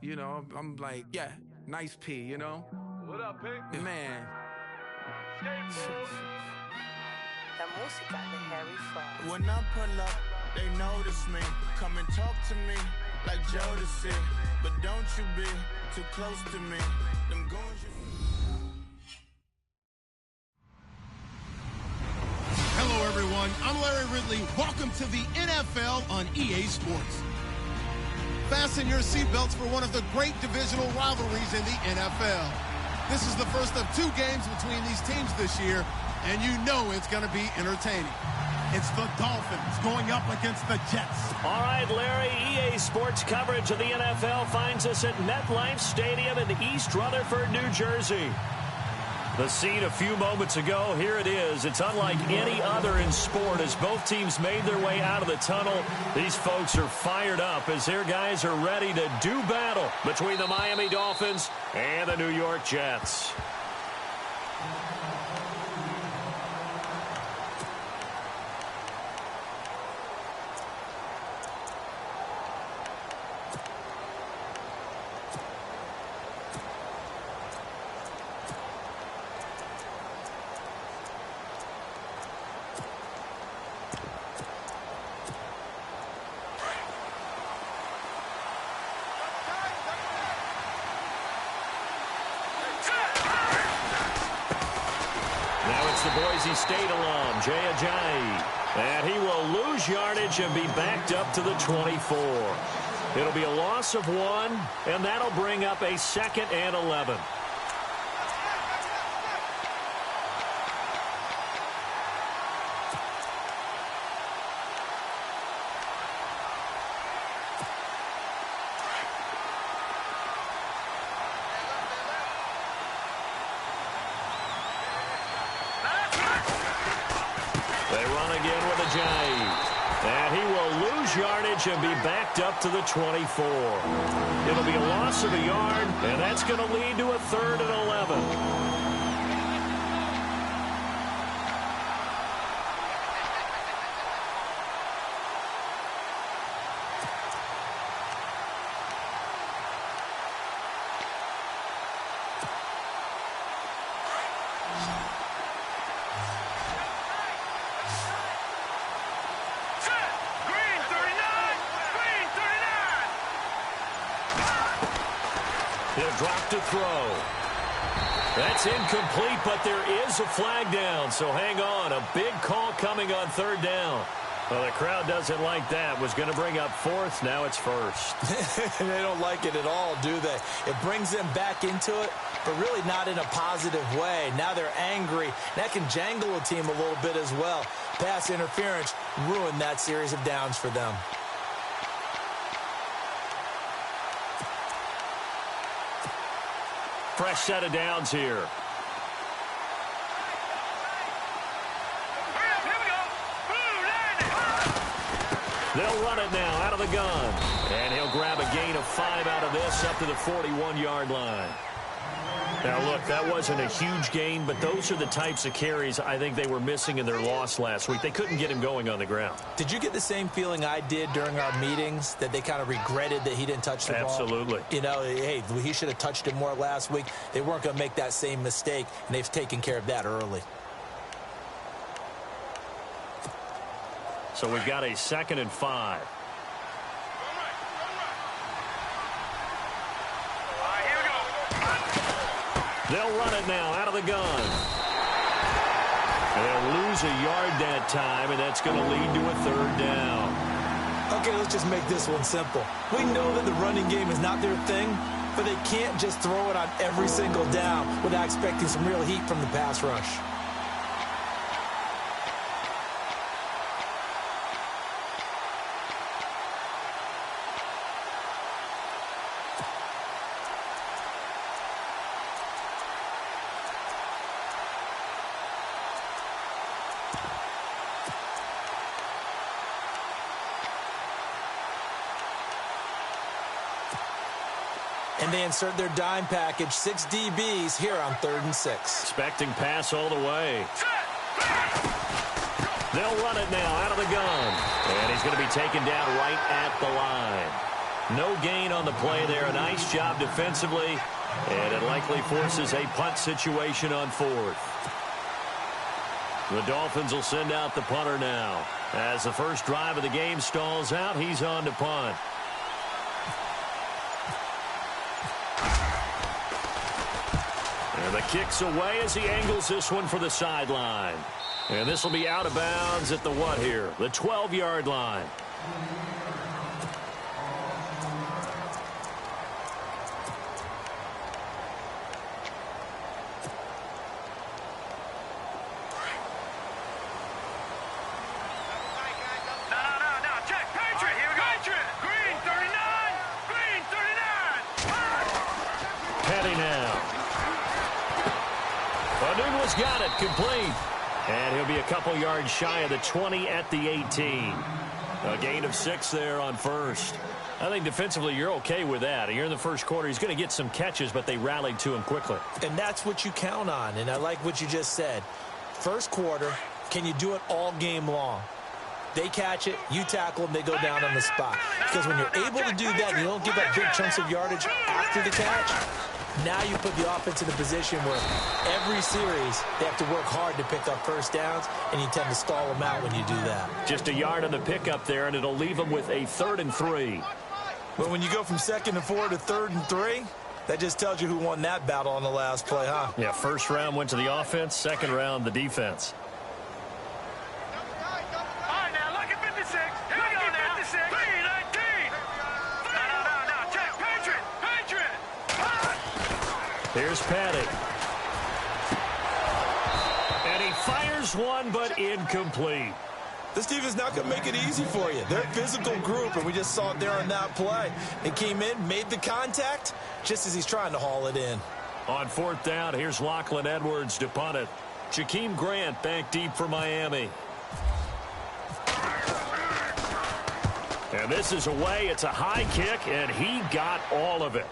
You know, I'm like, yeah, nice P, you know? What up, P? Man. La música de Harry Fraud. When I pull up, they notice me. Come and talk to me like Jodeci. But don't you be too close to me. Them goons you... Hello, everyone. I'm Larry Ridley. Welcome to the NFL on EA Sports. Fasten your seatbelts for one of the great divisional rivalries in the NFL. This is the first of 2 games between these teams this year, and you know it's going to be entertaining. It's the Dolphins going up against the Jets. All right, Larry, EA Sports coverage of the NFL finds us at MetLife Stadium in East Rutherford, New Jersey. The scene a few moments ago, here it is. It's unlike any other in sport as both teams made their way out of the tunnel. These folks are fired up as their guys are ready to do battle between the Miami Dolphins and the New York Jets. State alum, Jay Ajayi. And he will lose yardage and be backed up to the 24. It'll be a loss of 1, and that'll bring up a 2nd and 11. And he will lose yardage and be backed up to the 24. It'll be a loss of a yard, and that's going to lead to a 3rd and 11. Drop to throw. That's incomplete, but there is a flag down, so hang on. A big call coming on 3rd down. Well, the crowd doesn't like that. Was going to bring up 4th. Now it's 1st. They don't like it at all, do they? It brings them back into it, but really not in a positive way. Now they're angry. That can jangle a team a little bit as well. Pass interference ruined that series of downs for them. Fresh set of downs here. They'll run it now out of the gun. And he'll grab a gain of 5 out of this up to the 41-yard line. Now, look, that wasn't a huge gain, but those are the types of carries I think they were missing in their loss last week. They couldn't get him going on the ground. Did you get the same feeling I did during our meetings, that they kind of regretted that he didn't touch the ball? Absolutely. You know, hey, he should have touched it more last week. They weren't going to make that same mistake, and they've taken care of that early. So we've got a 2nd and 5. They'll run it now out of the gun. They'll lose a yard that time, and that's going to lead to a 3rd down. Okay, let's just make this one simple. We know that the running game is not their thing, but they can't just throw it on every single down without expecting some real heat from the pass rush. And they insert their dime package, 6 DBs here on 3rd and 6. Expecting pass all the way. They'll run it now out of the gun. And he's going to be taken down right at the line. No gain on the play there. A nice job defensively. And it likely forces a punt situation on 4th. The Dolphins will send out the punter now. As the first drive of the game stalls out, he's on to punt. And the kick's away as he angles this one for the sideline. And this will be out of bounds at the what here? The 12-yard line. Got it complete. And he'll be a couple yards shy of the 20 at the 18. A gain of 6 there on first. I think defensively you're okay with that. You're in the first quarter. He's going to get some catches, but they rallied to him quickly. And that's what you count on. And I like what you just said. First quarter, can you do it all game long? They catch it, you tackle them, they go down on the spot. Because when you're able to do that and you don't give up big chunks of yardage after the catch, now you put the offense in a position where every series they have to work hard to pick up first downs, and you tend to stall them out when you do that. Just a yard on the pickup there, and it'll leave them with a 3rd and 3. But when you go from 2nd and 4 to 3rd and 3, that just tells you who won that battle on the last play, huh? Yeah, first round went to the offense, second round the defense. Here's Patty. And he fires one, but incomplete. This team is not going to make it easy for you. They're a physical group, and we just saw it there on that play. They came in, made the contact, just as he's trying to haul it in. On 4th down, here's Lachlan Edwards to punt it. Jakeem Grant back deep for Miami. And this is away. It's a high kick, and he got all of it.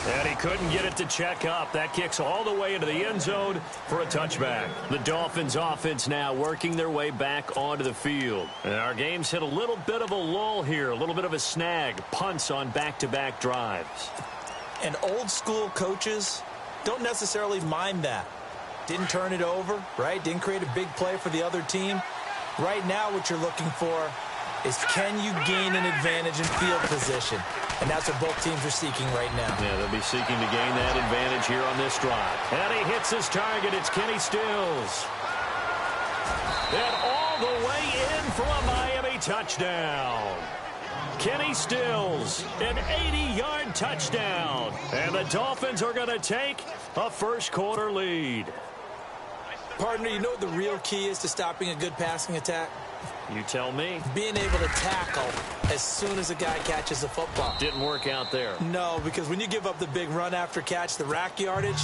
And he couldn't get it to check up. That kicks all the way into the end zone for a touchback. The Dolphins offense now working their way back onto the field. And our game's hit a little bit of a lull here, a little bit of a snag. Punts on back-to-back drives. And old school coaches don't necessarily mind that. Didn't turn it over, right? Didn't create a big play for the other team. Right now what you're looking for is, can you gain an advantage in field position? And that's what both teams are seeking right now. Yeah, they'll be seeking to gain that advantage here on this drive. And he hits his target. It's Kenny Stills. And all the way in for a Miami touchdown. Kenny Stills, an 80-yard touchdown. And the Dolphins are going to take a first quarter lead. Partner, you know what the real key is to stopping a good passing attack? You tell me. Being able to tackle as soon as a guy catches the football. Didn't work out there. No, because when you give up the big run after catch, the rack yardage,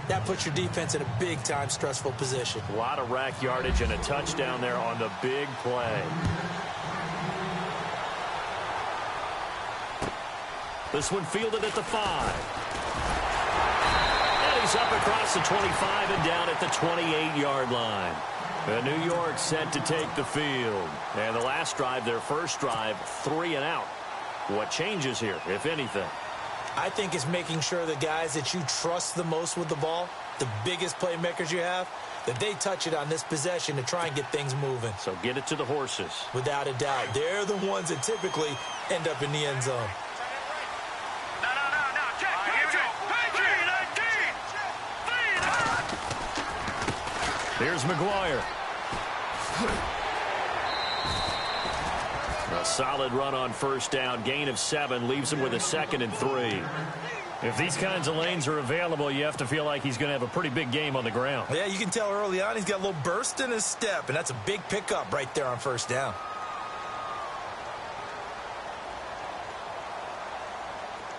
that puts your defense in a big-time stressful position. A lot of rack yardage and a touchdown there on the big play. This one fielded at the 5. And he's up across the 25 and down at the 28-yard line. And New York set to take the field. And the last drive, their first drive, 3 and out. What changes here, if anything? I think it's making sure the guys that you trust the most with the ball, the biggest playmakers you have, that they touch it on this possession to try and get things moving. So get it to the horses. Without a doubt. They're the ones that typically end up in the end zone. Here's McGuire. A solid run on first down. Gain of 7 leaves him with a 2nd and 3. If these kinds of lanes are available, you have to feel like he's going to have a pretty big game on the ground. Yeah, you can tell early on he's got a little burst in his step, and that's a big pickup right there on first down.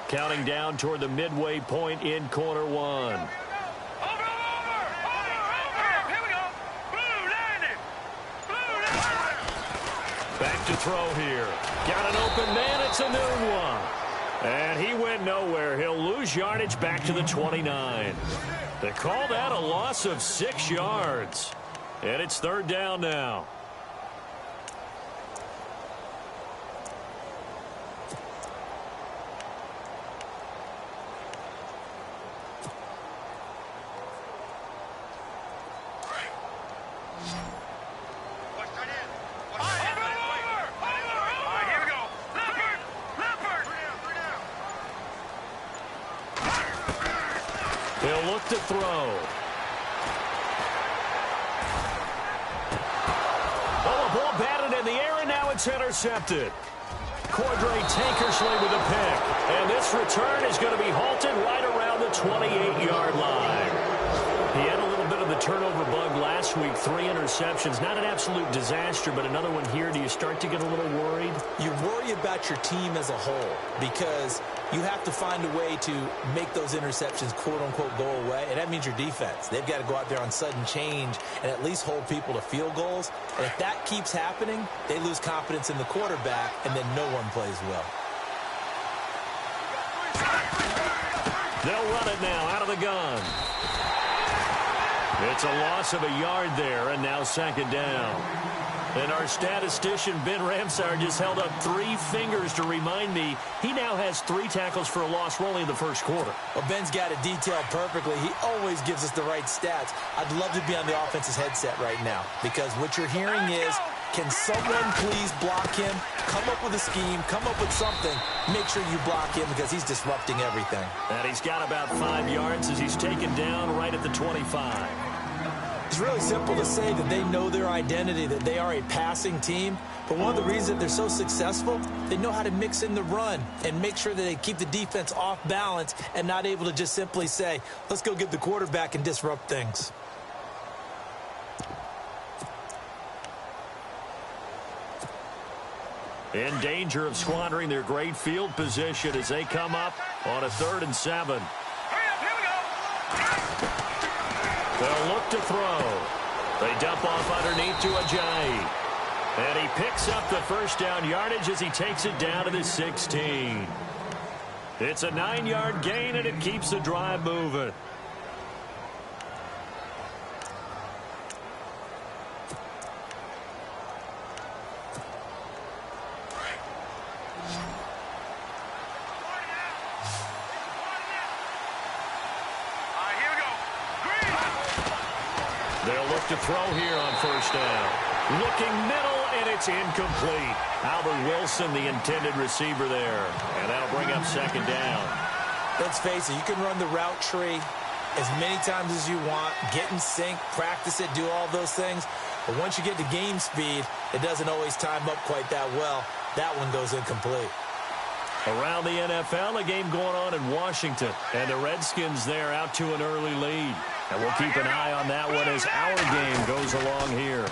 Counting down toward the midway point in quarter 1. Back to throw here. Got an open man. It's a new one. And he went nowhere. He'll lose yardage back to the 29. They call that a loss of 6 yards. And it's 3rd down now. look to throw. Oh, a ball batted in the air, and now it's intercepted. Cordray Tankersley with a pick. And this return is going to be halted right around the 28-yard line. He had a little bit of the turnover bug last week. 3 interceptions. Not an absolute disaster, but another one here. Do you start to get a little worried? You worry about your team as a whole because you have to find a way to make those interceptions, quote-unquote, go away. And that means your defense. They've got to go out there on sudden change and at least hold people to field goals. And if that keeps happening, they lose confidence in the quarterback, and then no one plays well. They'll run it now out of the gun. It's a loss of a yard there, and now second down. And our statistician, Ben Ramsar, just held up 3 fingers to remind me he now has 3 tackles for a loss only in the first quarter. Well, Ben's got it detailed perfectly. He always gives us the right stats. I'd love to be on the offense's headset right now because what you're hearing is, can someone please block him? Come up with a scheme. Come up with something. Make sure you block him because he's disrupting everything. And he's got about 5 yards as he's taken down right at the 25. It's really simple to say that they know their identity, that they are a passing team. But one of the reasons that they're so successful, they know how to mix in the run and make sure that they keep the defense off balance and not able to just simply say, let's go get the quarterback and disrupt things. In danger of squandering their great field position as they come up on a 3rd and 7. They'll look to throw. They dump off underneath to Ajayi. And he picks up the first down yardage as he takes it down to the 16. It's a 9-yard gain, and it keeps the drive moving. They'll look to throw here on first down. Looking middle, and it's incomplete. Albert Wilson, the intended receiver there. And that'll bring up second down. Let's face it, you can run the route tree as many times as you want, get in sync, practice it, do all those things. But once you get to game speed, it doesn't always time up quite that well. That one goes incomplete. Around the NFL, a game going on in Washington. And the Redskins there out to an early lead. And we'll keep an eye on that one as our game goes along here.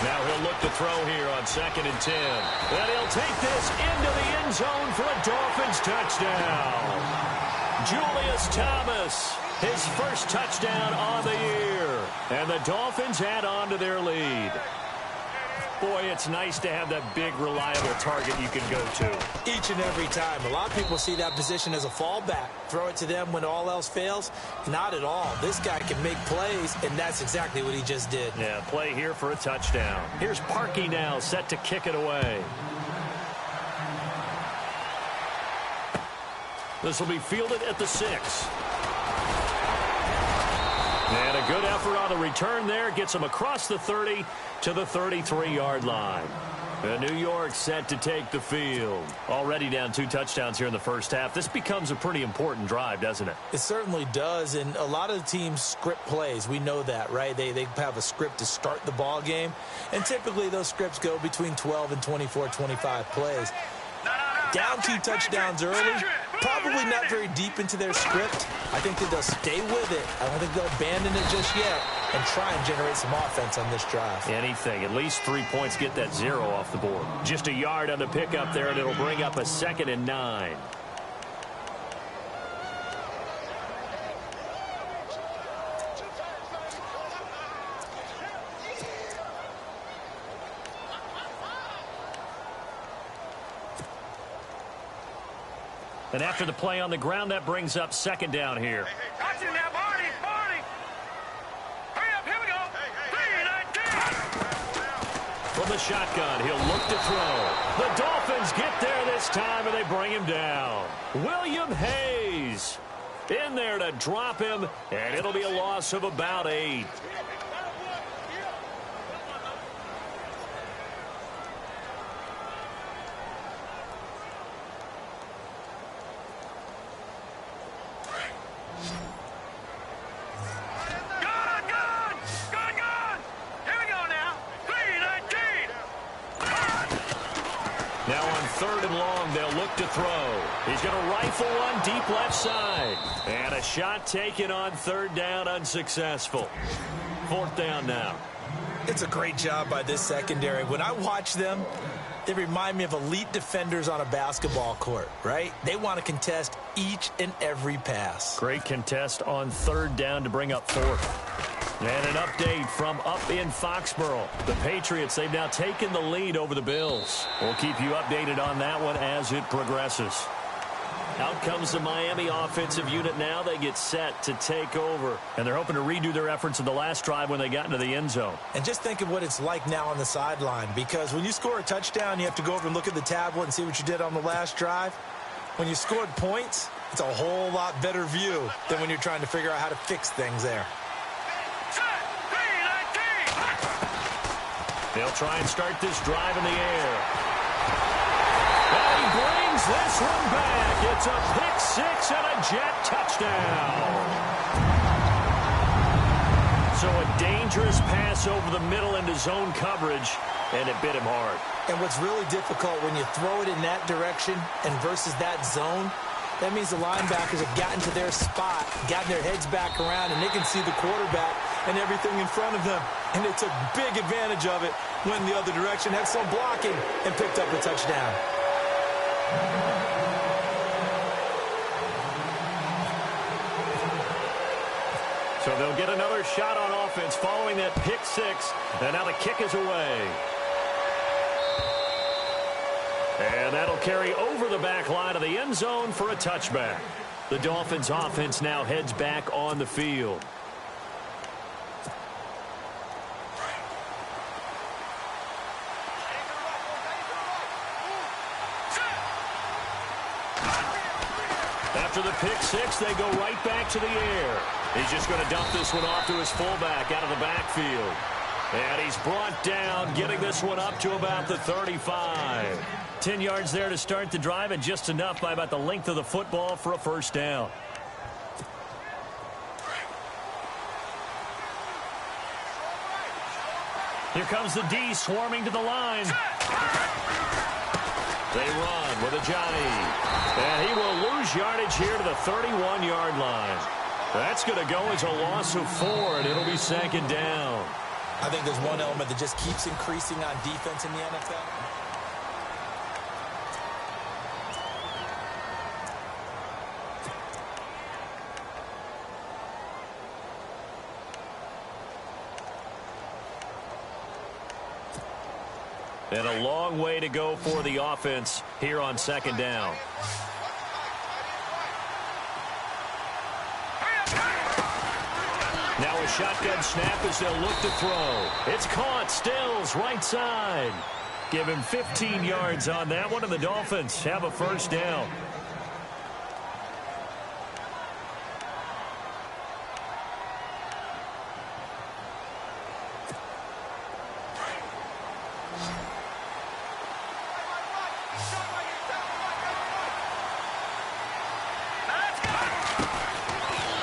Now he'll look to throw here on 2nd and 10. And he'll take this into the end zone for a Dolphins touchdown. Julius Thomas, his first touchdown on the year. And the Dolphins add on to their lead. Boy, it's nice to have that big, reliable target you can go to. Each and every time. A lot of people see that position as a fallback. Throw it to them when all else fails. Not at all. This guy can make plays, and that's exactly what he just did. Yeah, play here for a touchdown. Here's Parkey now, set to kick it away. This will be fielded at the 6. And a good effort on the return there. Gets him across the 30 to the 33-yard line. And New York set to take the field. Already down 2 touchdowns here in the first half. This becomes a pretty important drive, doesn't it? It certainly does. And a lot of the teams script plays. We know that, right? They have a script to start the ball game. And typically those scripts go between 12 and 24, 25 plays. Down 2 touchdowns early, probably not very deep into their script. I think that they'll stay with it. I don't think they'll abandon it just yet and try and generate some offense on this drive. Anything. At least 3 points, get that 0 off the board. Just a yard on the pickup there, and it'll bring up a 2nd and 9. And after the play on the ground, that brings up 2nd down here. Watch it now, Barney! Hurry up, here we go! 3-19! From the shotgun, he'll look to throw. The Dolphins get there this time, and they bring him down. William Hayes in there to drop him, and it'll be a loss of about 8. 3rd and long. They'll look to throw. He's going to rifle one deep left side. And a shot taken on 3rd down, unsuccessful. 4th down now. It's a great job by this secondary. When I watch them, they remind me of elite defenders on a basketball court, right? They want to contest each and every pass. Great contest on 3rd down to bring up 4th. And an update from up in Foxborough. The Patriots, they've now taken the lead over the Bills. We'll keep you updated on that one as it progresses. Out comes the Miami offensive unit now. They get set to take over. And they're hoping to redo their efforts in the last drive when they got into the end zone. And just think of what it's like now on the sideline. Because when you score a touchdown, you have to go over and look at the tablet and see what you did on the last drive. When you scored points, it's a whole lot better view than when you're trying to figure out how to fix things there. They'll try and start this drive in the air. And he brings this one back. It's a pick 6 and a jet touchdown. So a dangerous pass over the middle into zone coverage, and it bit him hard. And what's really difficult when you throw it in that direction and versus that zone, that means the linebackers have gotten to their spot, gotten their heads back around, and they can see the quarterback and everything in front of them. And they took big advantage of it, went the other direction, had some blocking, and picked up a touchdown. So they'll get another shot on offense following that pick 6, and now the kick is away. And that'll carry over the back line of the end zone for a touchback. The Dolphins' offense now heads back on the field. After the pick 6, they go right back to the air. He's just going to dump this one off to his fullback out of the backfield. And he's brought down, getting this one up to about the 35. 10 yards there to start the drive, and just enough by about the length of the football for a 1st down. Here comes the D swarming to the line. They run with Ajani. And he will lose yardage here to the 31-yard line. That's going to go as a loss of 4, and it'll be 2nd down. I think there's one element that just keeps increasing on defense in the NFL. And a long way to go for the offense here on 2nd down. Now a shotgun snap as they'll look to throw. It's caught. Stills right side. Give him 15 yards on that one, and the Dolphins have a 1st down.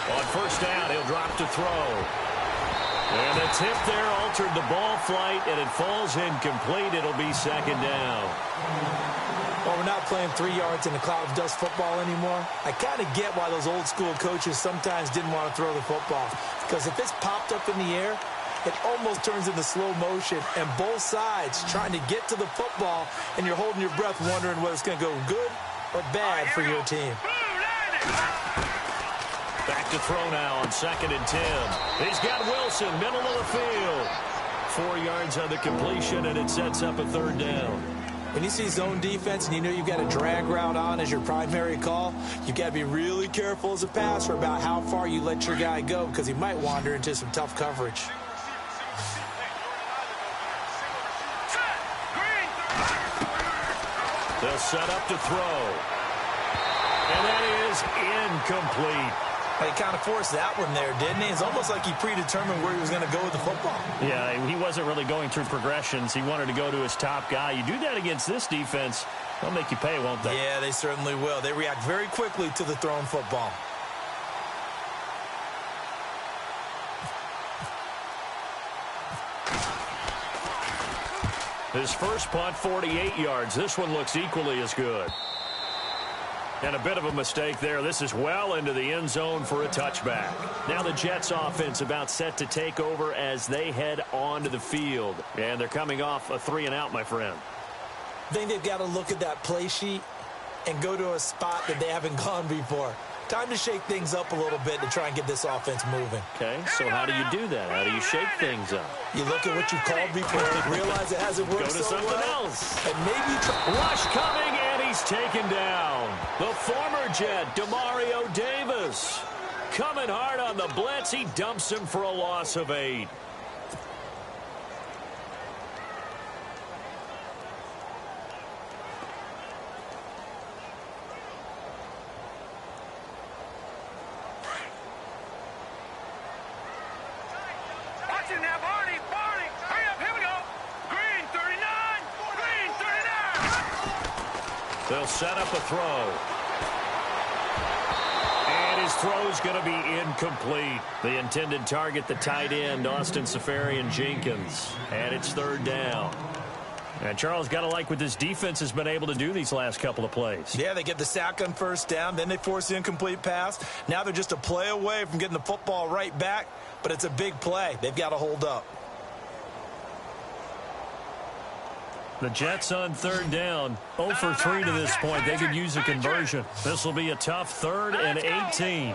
On 1st down, he'll drop to throw. And the tip there altered the ball flight, and it falls incomplete. It'll be 2nd down. Well, we're not playing 3 yards in a cloud of dust football anymore. I kind of get why those old school coaches sometimes didn't want to throw the football. Because if it's popped up in the air, it almost turns into slow motion, and both sides trying to get to the football, and you're holding your breath wondering whether it's going to go good or bad for your team. Back to throw now on 2nd and 10. He's got Wilson, middle of the field. 4 yards on the completion, and it sets up a 3rd down. When you see zone defense and you know you've got a drag route on as your primary call, you've got to be really careful as a passer about how far you let your guy go, because he might wander into some tough coverage. They'll set up to throw. And that is incomplete. He kind of forced that one there, didn't he? It's almost like he predetermined where he was going to go with the football. Yeah, he wasn't really going through progressions. He wanted to go to his top guy. You do that against this defense, they'll make you pay, won't they? Yeah, they certainly will. They react very quickly to the thrown football. His first punt, 48 yards. This one looks equally as good. And a bit of a mistake there. This is well into the end zone for a touchback. Now the Jets offense about set to take over as they head onto the field. And they're coming off a 3-and-out, my friend. I think they've got to look at that play sheet and go to a spot that they haven't gone before. Time to shake things up a little bit to try and get this offense moving. Okay, so how do you do that? How do you shake things up? You look at what you called before, realize it hasn't worked Go to something else. And maybe rush coming, and he's taken down. The former Jet, Demario Davis. Coming hard on the blitz. He dumps him for a loss of 8. They'll set up a throw. And his throw's going to be incomplete. The intended target, the tight end, Austin Seferian-Jenkins. And it's 3rd down. And Charles, got to like what this defense has been able to do these last couple of plays. Yeah, they get the sack on 1st down, then they force the incomplete pass. Now they're just a play away from getting the football right back, but it's a big play. They've got to hold up. The Jets on 3rd down, 0 for 3 to this point. They could use a conversion. This will be a tough 3rd and 18.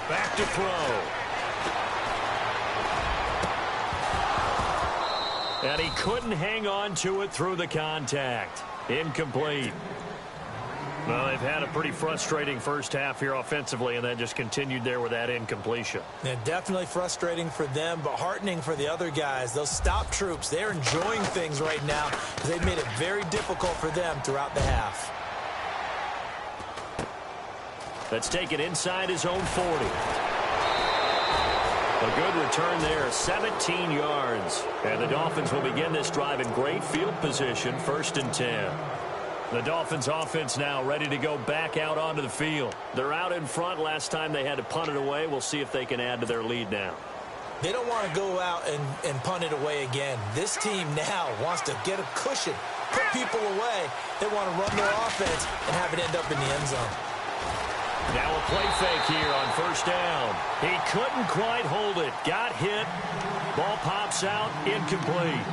Back to throw. And he couldn't hang on to it through the contact. Incomplete. Well, they've had a pretty frustrating first half here offensively, and then just continued there with that incompletion. Yeah, definitely frustrating for them, but heartening for the other guys. Those stop troops, they're enjoying things right now because they've made it very difficult for them throughout the half. That's taken inside his own 40. A good return there, 17 yards. And the Dolphins will begin this drive in great field position, 1st and 10. The Dolphins offense now ready to go back out onto the field. They're out in front. Last time they had to punt it away. We'll see if they can add to their lead now. They don't want to go out and punt it away again. This team now wants to get a cushion, put people away. They want to run their offense and have it end up in the end zone. Now a play fake here on 1st down. He couldn't quite hold it. Got hit. Ball pops out. Incomplete.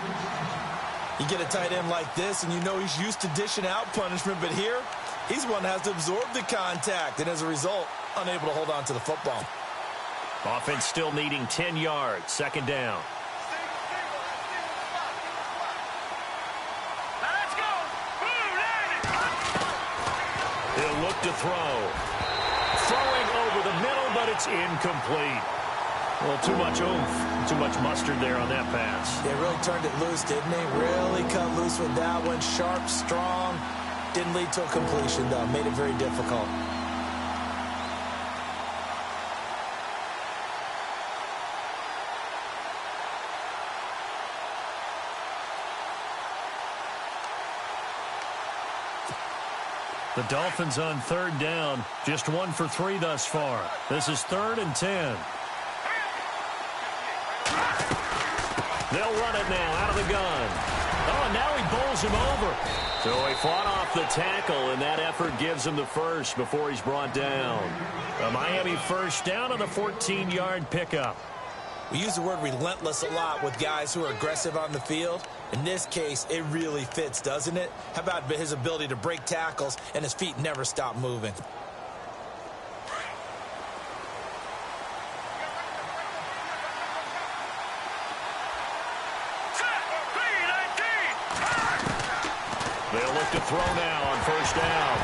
You get a tight end like this, and you know he's used to dishing out punishment, but here, he's one that has to absorb the contact, and as a result, unable to hold on to the football. Offense still needing 10 yards. 2nd down. Let's go. He'll look to throw. Throwing over the middle, but it's incomplete. Well, too much oomph, too much mustard there on that pass. They really turned it loose, didn't they? Really cut loose with that one. Sharp, strong. Didn't lead to a completion, though. Made it very difficult. The Dolphins on 3rd down, just 1 for 3 thus far. This is 3rd and 10. They'll run it now out of the gun. Oh, and now he bowls him over. So he fought off the tackle, and that effort gives him the first before he's brought down. A Miami 1st down on a 14-yard pickup. We use the word relentless a lot with guys who are aggressive on the field. In this case, it really fits, doesn't it? How about his ability to break tackles and his feet never stop moving? They'll look to throw now on 1st down.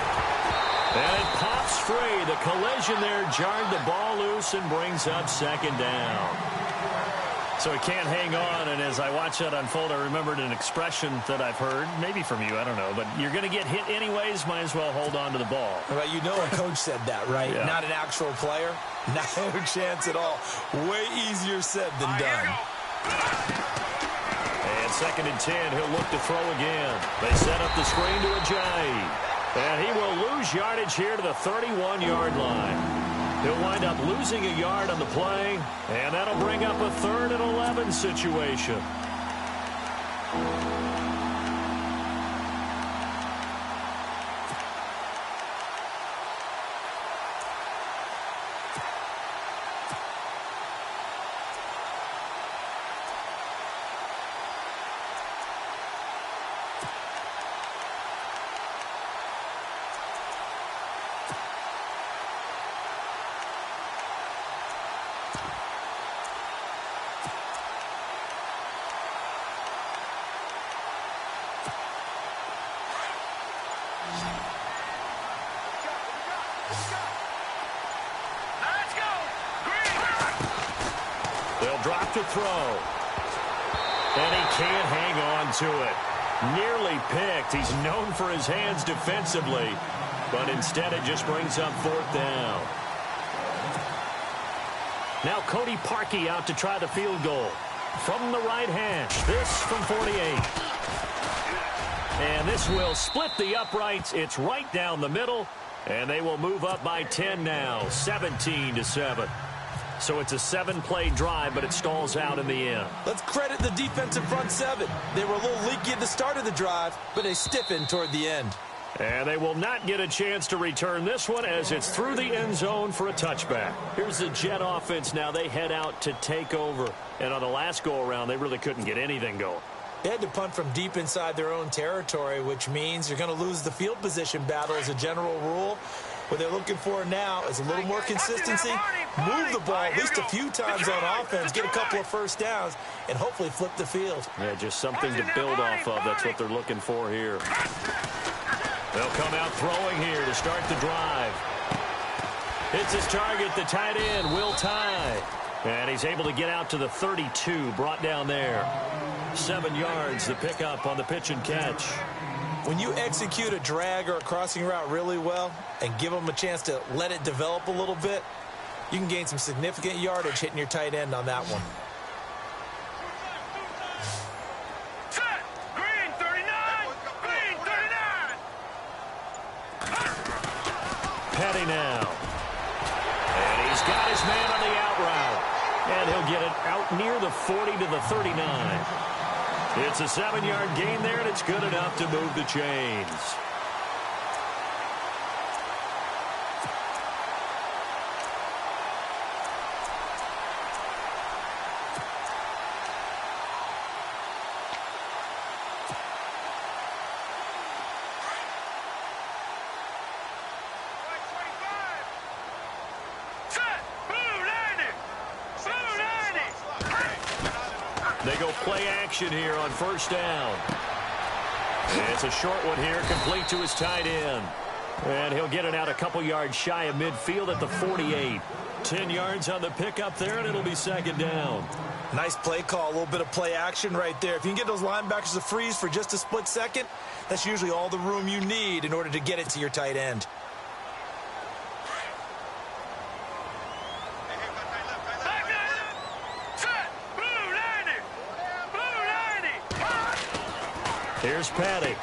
And it pops free. The collision there jarred the ball loose and brings up 2nd down. So he can't hang on, and as I watch that unfold, I remembered an expression that I've heard, maybe from you, I don't know, but you're going to get hit anyways, might as well hold on to the ball. Well, you know a coach said that, right? Yeah. Not an actual player. Not a chance at all. Way easier said than done. And 2nd and 10, he'll look to throw again. They set up the screen to Ajayi. And he will lose yardage here to the 31-yard line. He'll wind up losing a yard on the play, and that'll bring up a 3rd and 11 down situation. They'll drop to throw. And he can't hang on to it. Nearly picked. He's known for his hands defensively. But instead it just brings up fourth down. Now Cody Parkey out to try the field goal. From the right hash. This from 48. And this will split the uprights. It's right down the middle. And they will move up by 10 now. 17-7. So it's a 7-play drive, but it stalls out in the end. Let's credit the defensive front seven. They were a little leaky at the start of the drive, but they stiffened toward the end. And they will not get a chance to return this one as it's through the end zone for a touchback. Here's the Jet offense now. They head out to take over. And on the last go-around, they really couldn't get anything going. They had to punt from deep inside their own territory, which means you're going to lose the field position battle as a general rule. What they're looking for now is a little more consistency, move the ball at least a few times on offense, get a couple of first downs, and hopefully flip the field. Yeah, just something to build off of. That's what they're looking for here. They'll come out throwing here to start the drive. Hits his target, the tight end, Will Tye. And he's able to get out to the 32, brought down there. 7 yards, the pickup on the pitch and catch. When you execute a drag or a crossing route really well and give them a chance to let it develop a little bit, you can gain some significant yardage hitting your tight end on that one. Set! Green 39! Green 39! Petty now. And he's got his man on the out route. And he'll get it out near the 40 to the 39. It's a 7-yard gain there, and it's good enough to move the chains. They go play action here on first down. It's a short one here, complete to his tight end. And he'll get it out a couple yards shy of midfield at the 48. 10 yards on the pickup there, and it'll be second down. Nice play call, a little bit of play action right there. If you can get those linebackers to freeze for just a split second, that's usually all the room you need in order to get it to your tight end. Here's Petty.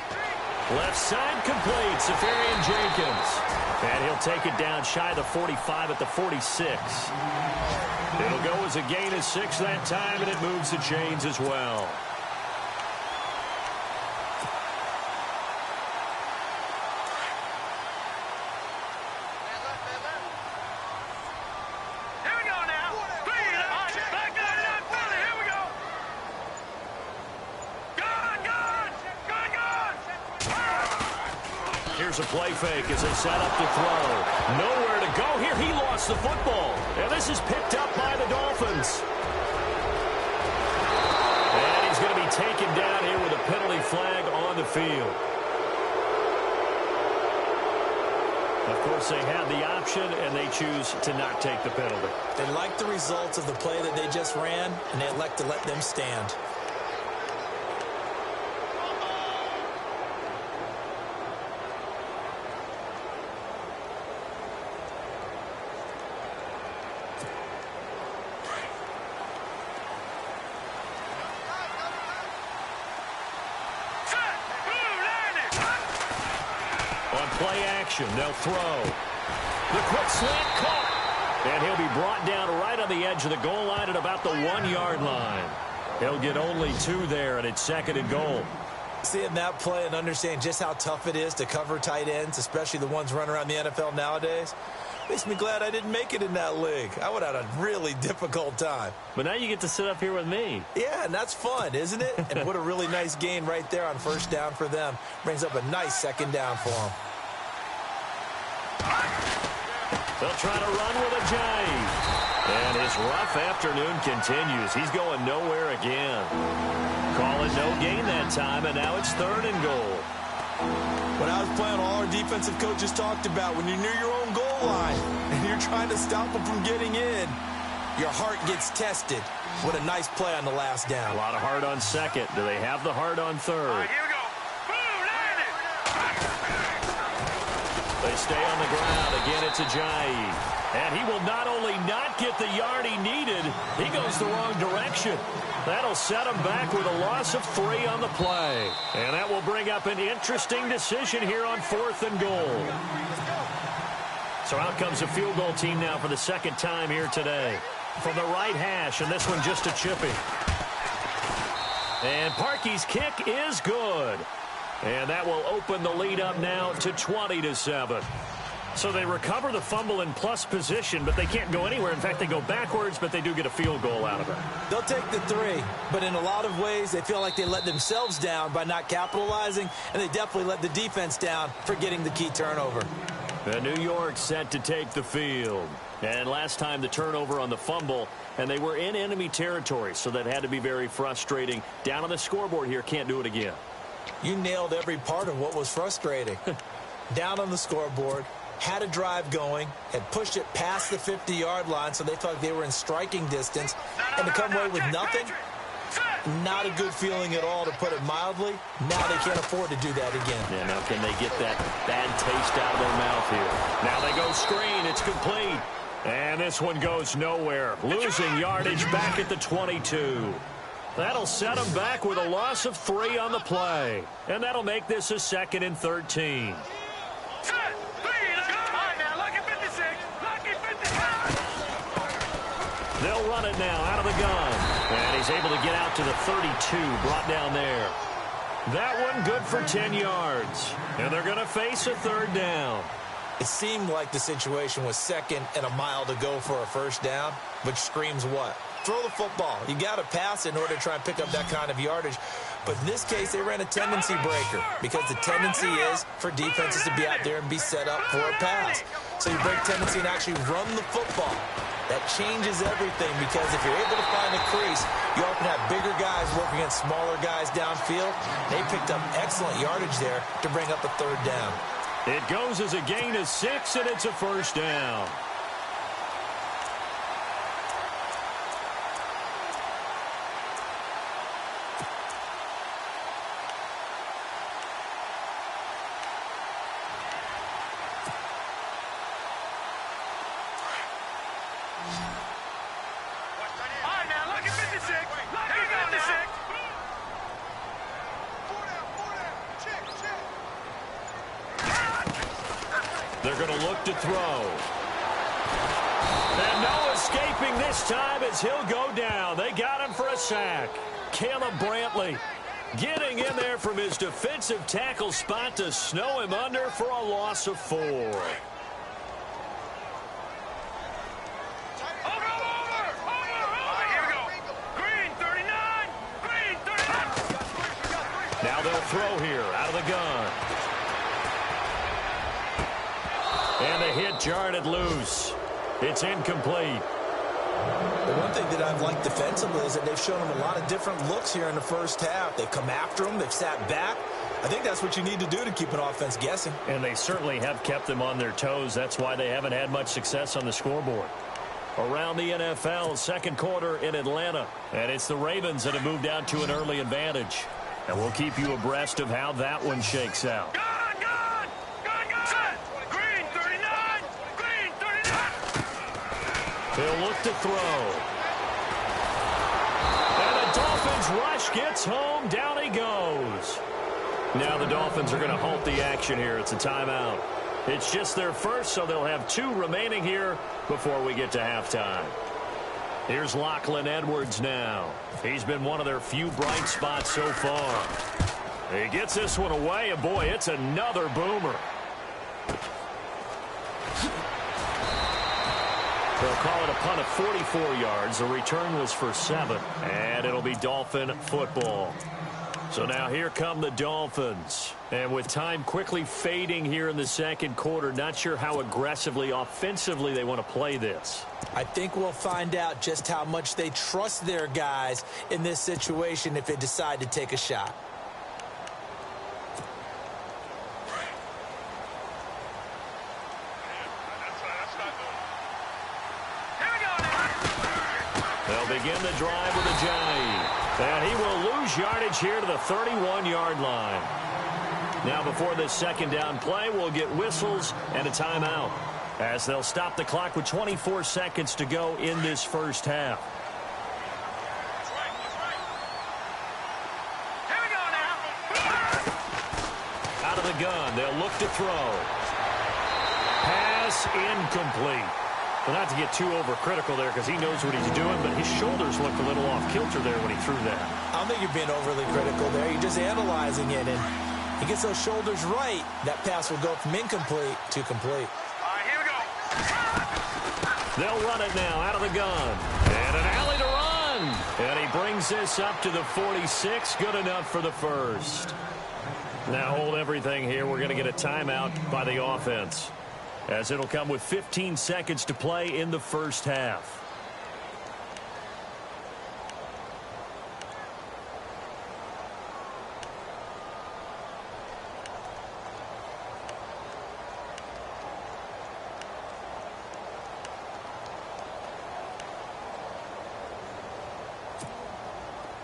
Left side complete. Safarian Jenkins. And he'll take it down shy of the 45 at the 46. It'll go as a gain of 6 that time, and it moves the chains as well. Here we go now. Back up, Billy. Here we go. Here's a play fake as they set up to throw. Nowhere to go here. He lost the football. And this is picked up by the Dolphins. And he's going to be taken down here with a penalty flag on the field. Of course, they had the option, and they choose to not take the penalty. They like the results of the play that they just ran, and they elect to let them stand. Play action. They'll throw. The quick slant caught. And he'll be brought down right on the edge of the goal line at about the 1-yard line. He'll get only 2 there, and it's 2nd and goal. Seeing that play and understanding just how tough it is to cover tight ends, especially the ones running around the NFL nowadays, makes me glad I didn't make it in that league. I would have had a really difficult time. But now you get to sit up here with me. Yeah, and that's fun, isn't it? And what a really nice gain right there on first down for them. Brings up a nice 2nd down for them. They'll try to run with a jive. And his rough afternoon continues. He's going nowhere again. Call it no gain that time, and now it's 3rd and goal. When I was playing, all our defensive coaches talked about when you're near your own goal line and you're trying to stop them from getting in, your heart gets tested. What a nice play on the last down. A lot of heart on 2nd. Do they have the heart on 3rd? All right, here we go. Boom, land it. They stay on the ground. Again, it's Ajayi. And he will not only not get the yard he needed, he goes the wrong direction. That'll set him back with a loss of 3 on the play. And that will bring up an interesting decision here on 4th and goal. So out comes a field goal team now for the 2nd time here today. From the right hash, and this one just a chippy. And Parkey's kick is good. And that will open the lead up now to 20-7. So they recover the fumble in plus position, but they can't go anywhere. In fact, they go backwards, but they do get a field goal out of it. They'll take the 3, but in a lot of ways, they feel like they let themselves down by not capitalizing, and they definitely let the defense down for getting the key turnover. And New York set to take the field. And last time the turnover on the fumble, and they were in enemy territory, so that had to be very frustrating. Down on the scoreboard here, can't do it again. You nailed every part of what was frustrating. Down on the scoreboard, had a drive going, had pushed it past the 50-yard line, so they felt like they were in striking distance, and to come away with nothing, not a good feeling at all, to put it mildly. Now they can't afford to do that again. Yeah, now can they get that bad taste out of their mouth here? Now they go screen. It's complete. And this one goes nowhere. Losing yardage back at the 22. That'll set them back with a loss of 3 on the play. And that'll make this a 2nd and 13. They'll run it now out of the gun. And he's able to get out to the 32, brought down there. That one good for 10 yards. And they're going to face a 3rd down. It seemed like the situation was 2nd and a mile to go for a first down, which screams what? Throw the football. You got to pass in order to try and pick up that kind of yardage. But in this case, they ran a tendency breaker because the tendency is for defenses to be out there and be set up for a pass. So you break tendency and actually run the football. That changes everything because if you're able to find a crease, you often have bigger guys working against smaller guys downfield. They picked up excellent yardage there to bring up a 3rd down. It goes as a gain of 6, and it's a first down. They're going to look to throw. And no escaping this time as he'll go down. They got him for a sack. Caleb Brantley getting in there from his defensive tackle spot to snow him under for a loss of 4. Now they'll throw here out of the gun. And the hit jarred loose. It's incomplete. The one thing that I've liked defensively is that they've shown them a lot of different looks here in the first half. They've come after them. They've sat back. I think that's what you need to do to keep an offense guessing. And they certainly have kept them on their toes. That's why they haven't had much success on the scoreboard. Around the NFL, second quarter in Atlanta. And it's the Ravens that have moved out to an early advantage. And we'll keep you abreast of how that one shakes out. Green 39. Green 39. They'll look to throw. And the Dolphins rush gets home. Down he goes. Now the Dolphins are going to halt the action here. It's a timeout. It's just their first, so they'll have 2 remaining here before we get to halftime. Here's Lachlan Edwards now. He's been one of their few bright spots so far. He gets this one away, and boy, it's another boomer. They'll call it a punt of 44 yards. The return was for 7, and it'll be Dolphin football. So now here come the Dolphins. And with time quickly fading here in the second quarter, not sure how aggressively, offensively they want to play this. I think we'll find out just how much they trust their guys in this situation if they decide to take a shot. They'll begin the drive with a Johnny. And he will lose yardage here to the 31-yard line. Now before this second down play, we'll get whistles and a timeout, as they'll stop the clock with 24 seconds to go in this first half. Here we go now. Out of the gun, they'll look to throw. Pass incomplete. Well, not to get too overcritical there because he knows what he's doing, but his shoulders looked a little off kilter there when he threw that. I don't think you're being overly critical there. You're just analyzing it, and he gets those shoulders right. That pass will go from incomplete to complete. All right, here we go. They'll run it now out of the gun. And an alley to run. And he brings this up to the 46. Good enough for the first. Now hold everything here. We're going to get a timeout by the offense, as it'll come with 15 seconds to play in the first half.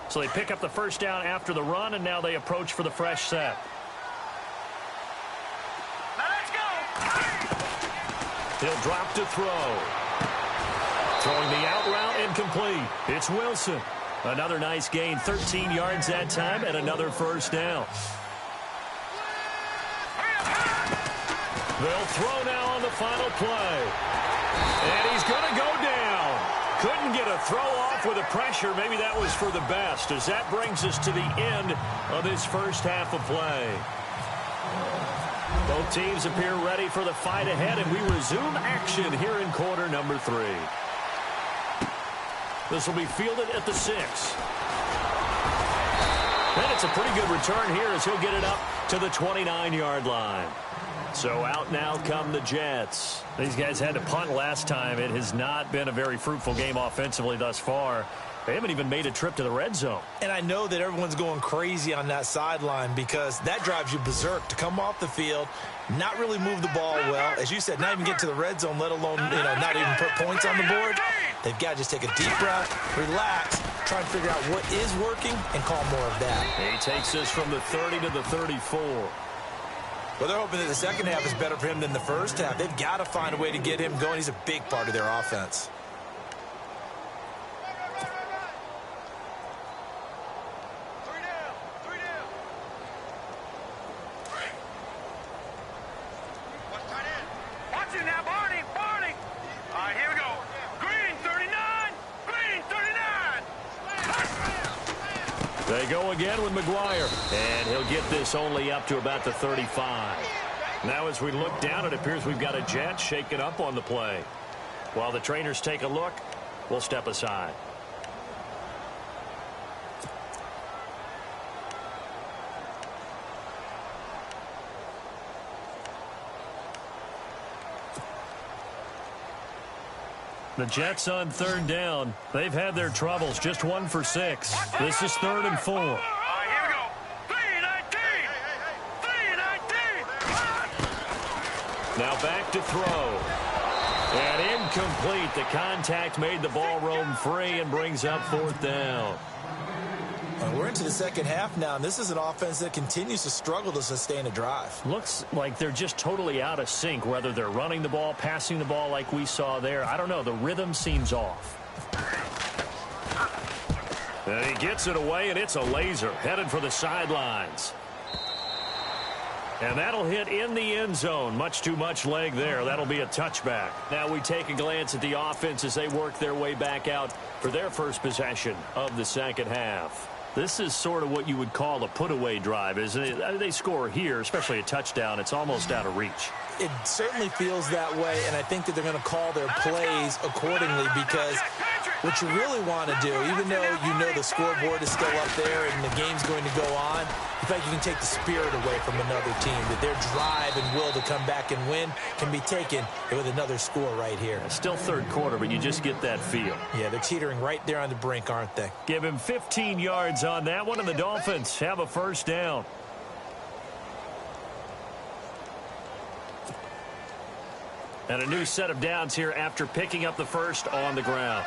So they pick up the first down after the run, and now they approach for the fresh set. Now let's go. He'll drop to throw. Throwing the out route incomplete. It's Wilson. Another nice gain, 13 yards that time, and another first down. They'll throw now on the final play. And he's going to go down. Couldn't get a throw off with the pressure. Maybe that was for the best, as that brings us to the end of this first half of play. Both teams appear ready for the fight ahead, and we resume action here in quarter number 3. This will be fielded at the 6. And it's a pretty good return here as he'll get it up to the 29-yard line. So out now come the Jets. These guys had to punt last time. It has not been a very fruitful game offensively thus far. They haven't even made a trip to the red zone. And I know that everyone's going crazy on that sideline because that drives you berserk to come off the field, not really move the ball well. As you said, not even get to the red zone, let alone, not even put points on the board. They've got to just take a deep breath, relax, try and figure out what is working, and call more of that. He takes this from the 30 to the 34. Well, they're hoping that the second half is better for him than the first half. They've got to find a way to get him going. He's a big part of their offense. Watch it now, Barney. Barney. All right, here we go. Green, 39. Green, 39. They go again with McGuire, and he'll get this only up to about the 35. Now as we look down, it appears we've got a Jet shaking up on the play. While the trainers take a look, we'll step aside. The Jets on third down. They've had their troubles, just 1 for 6. This is 3rd and 4. All right, here we go. 3-19. 3-19. Now back to throw. And incomplete. The contact made the ball roam free and brings up 4th down. We're into the second half now, and this is an offense that continues to struggle to sustain a drive. Looks like they're just totally out of sync, whether they're running the ball, passing the ball like we saw there. I don't know. The rhythm seems off. And he gets it away, and it's a laser headed for the sidelines. And that'll hit in the end zone. Much too much leg there. That'll be a touchback. Now we take a glance at the offense as they work their way back out for their first possession of the second half. This is sort of what you would call a put-away drive, isn't it? They score here, especially a touchdown. It's almost out of reach. It certainly feels that way, and I think that they're going to call their plays accordingly because what you really want to do, even though you know the scoreboard is still up there and the game's going to go on, in fact, you can take the spirit away from another team, that their drive and will to come back and win can be taken with another score right here. Still third quarter, but you just get that feel. Yeah, they're teetering right there on the brink, aren't they? Give him 15 yards on that one, and the Dolphins have a first down. And a new set of downs here after picking up the first on the ground.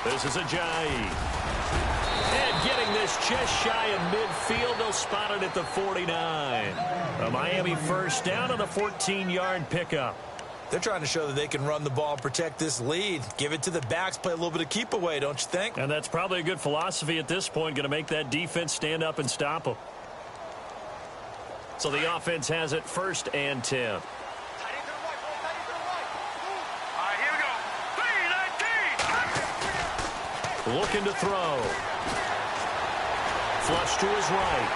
This is Ajayi. And getting this just shy of midfield, they'll spot it at the 49. A Miami first down on a 14-yard pickup. They're trying to show that they can run the ball and protect this lead. Give it to the backs, play a little bit of keep away, don't you think? And that's probably a good philosophy at this point, going to make that defense stand up and stop them. So the offense has it 1st and 10. Looking to throw. Flush to his right.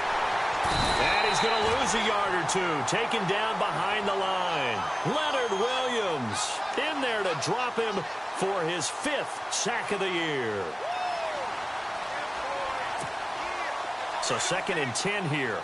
And he's going to lose a yard or two. Taken down behind the line. Leonard Williams in there to drop him for his 5th sack of the year. So 2nd and 10 here.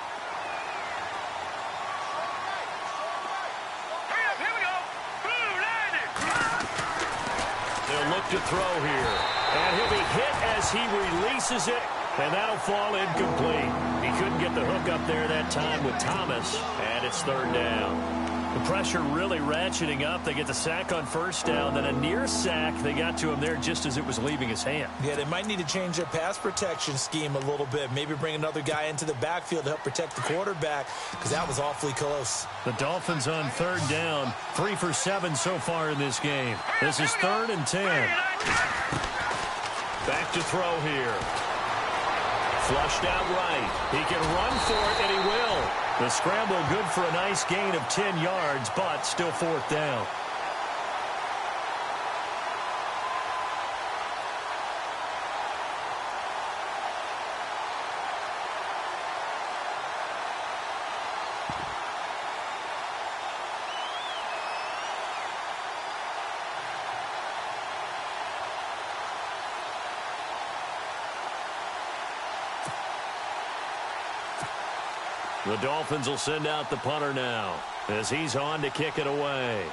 They'll look to throw here. And he'll be hit as he releases it, and that'll fall incomplete. He couldn't get the hook up there that time with Thomas, and it's 3rd down. The pressure really ratcheting up. They get the sack on 1st down, then a near sack. They got to him there just as it was leaving his hand. Yeah, they might need to change their pass protection scheme a little bit. Maybe bring another guy into the backfield to help protect the quarterback, because that was awfully close. The Dolphins on 3rd down, 3 for 7 so far in this game. This is 3rd and 10. Back to throw here. Flushed out right. He can run for it, and he will. The scramble good for a nice gain of 10 yards, but still 4th down. The Dolphins will send out the punter now as he's on to kick it away.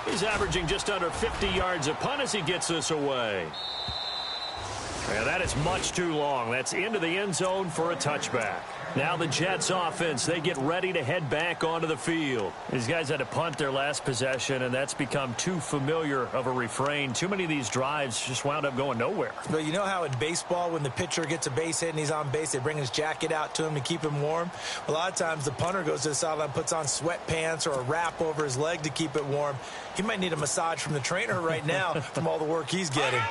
He's averaging just under 50 yards a punt as he gets this away. And that is much too long. That's into the end zone for a touchback. Now the Jets offense, they get ready to head back onto the field. These guys had to punt their last possession, and that's become too familiar of a refrain. Too many of these drives just wound up going nowhere. But you know how in baseball, when the pitcher gets a base hit and he's on base, they bring his jacket out to him to keep him warm? A lot of times the punter goes to the sideline, puts on sweatpants or a wrap over his leg to keep it warm. He might need a massage from the trainer right now from all the work he's getting.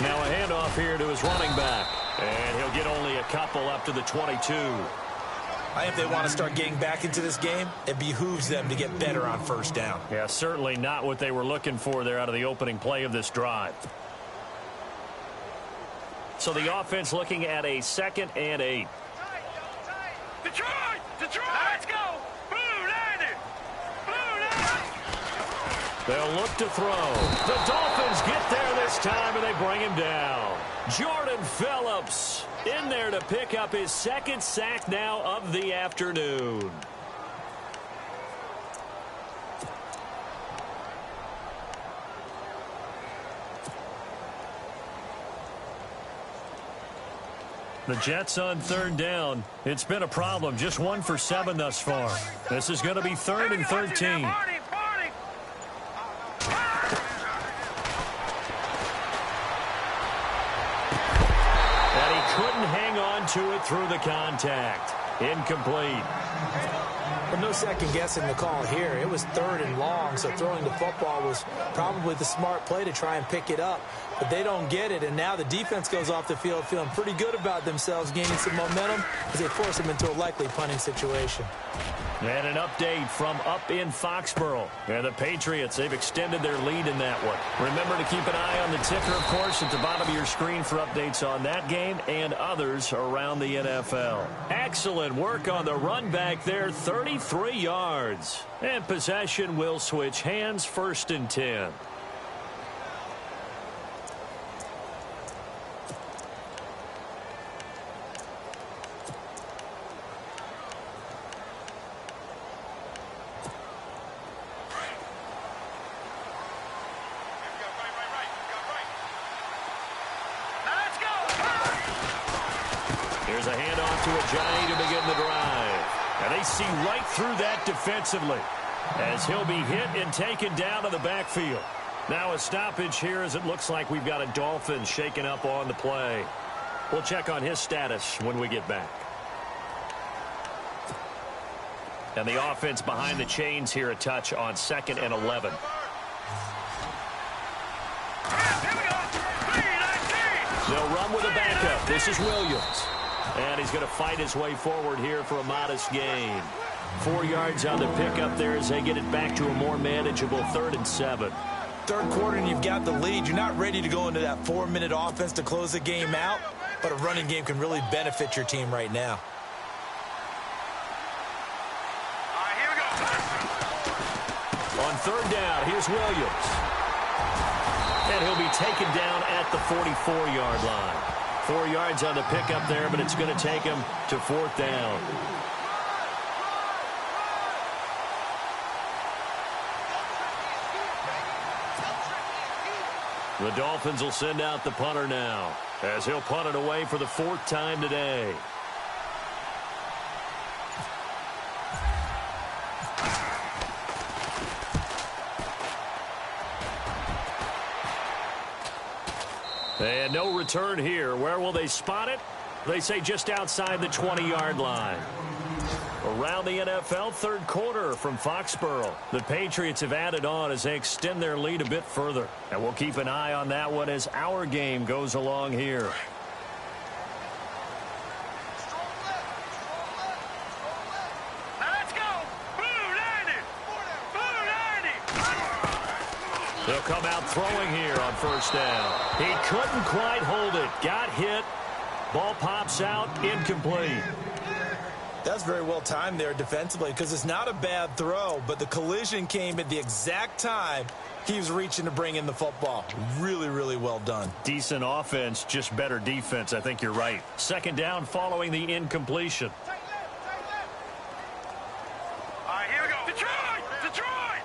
Now a handoff here to his running back. And he'll get only a couple up to the 22. I think if they want to start getting back into this game, it behooves them to get better on 1st down. Yeah, certainly not what they were looking for there out of the opening play of this drive. So the offense looking at a 2nd and 8. Detroit! Detroit! Let's go! Blue landed! Blue landed! They'll look to throw. The Dolphins get there this time, and they bring him down. Jordan Phillips in there to pick up his 2nd sack now of the afternoon. The Jets on 3rd down. It's been a problem. Just 1 for 7 thus far. This is going to be 3rd and 13. to it through the contact. Incomplete. Well, no second guessing the call here. It was 3rd and long, so throwing the football was probably the smart play to try and pick it up. But they don't get it, and now the defense goes off the field feeling pretty good about themselves, gaining some momentum as they force them into a likely punting situation. And an update from up in Foxborough. And the Patriots, they've extended their lead in that one. Remember to keep an eye on the ticker, of course, at the bottom of your screen for updates on that game and others around the NFL. Excellent work on the run back there, 33 yards. And possession will switch hands, 1st and 10. Here's a handoff to Ajayi to begin the drive. And they see right through that defensively as he'll be hit and taken down to the backfield. Now a stoppage here as it looks like we've got a Dolphin shaken up on the play. We'll check on his status when we get back. And the offense behind the chains here a touch on 2nd and 11. They'll run with a backup. This is Williams. And he's going to fight his way forward here for a modest gain. 4 yards on the pickup there as they get it back to a more manageable 3rd and 7. Third quarter and you've got the lead. You're not ready to go into that 4-minute offense to close the game out, but a running game can really benefit your team right now. All right, here we go. On 3rd down, here's Williams. And he'll be taken down at the 44-yard line. 4 yards on the pickup there, but it's going to take him to 4th down. The Dolphins will send out the punter now as he'll punt it away for the 4th time today. And no return here. Where will they spot it? They say just outside the 20-yard line. Around the NFL, 3rd quarter from Foxborough. The Patriots have added on as they extend their lead a bit further. And we'll keep an eye on that one as our game goes along here. Let's go. Blue 90. Blue 90. They'll come out throwing here on 1st down. He couldn't quite hold it. Got hit. Ball pops out. Incomplete. That's very well timed there defensively because it's not a bad throw, but the collision came at the exact time he was reaching to bring in the football. Really, really well done. Decent offense, just better defense. I think you're right. 2nd down following the incompletion. All right, here we go. Detroit! Detroit!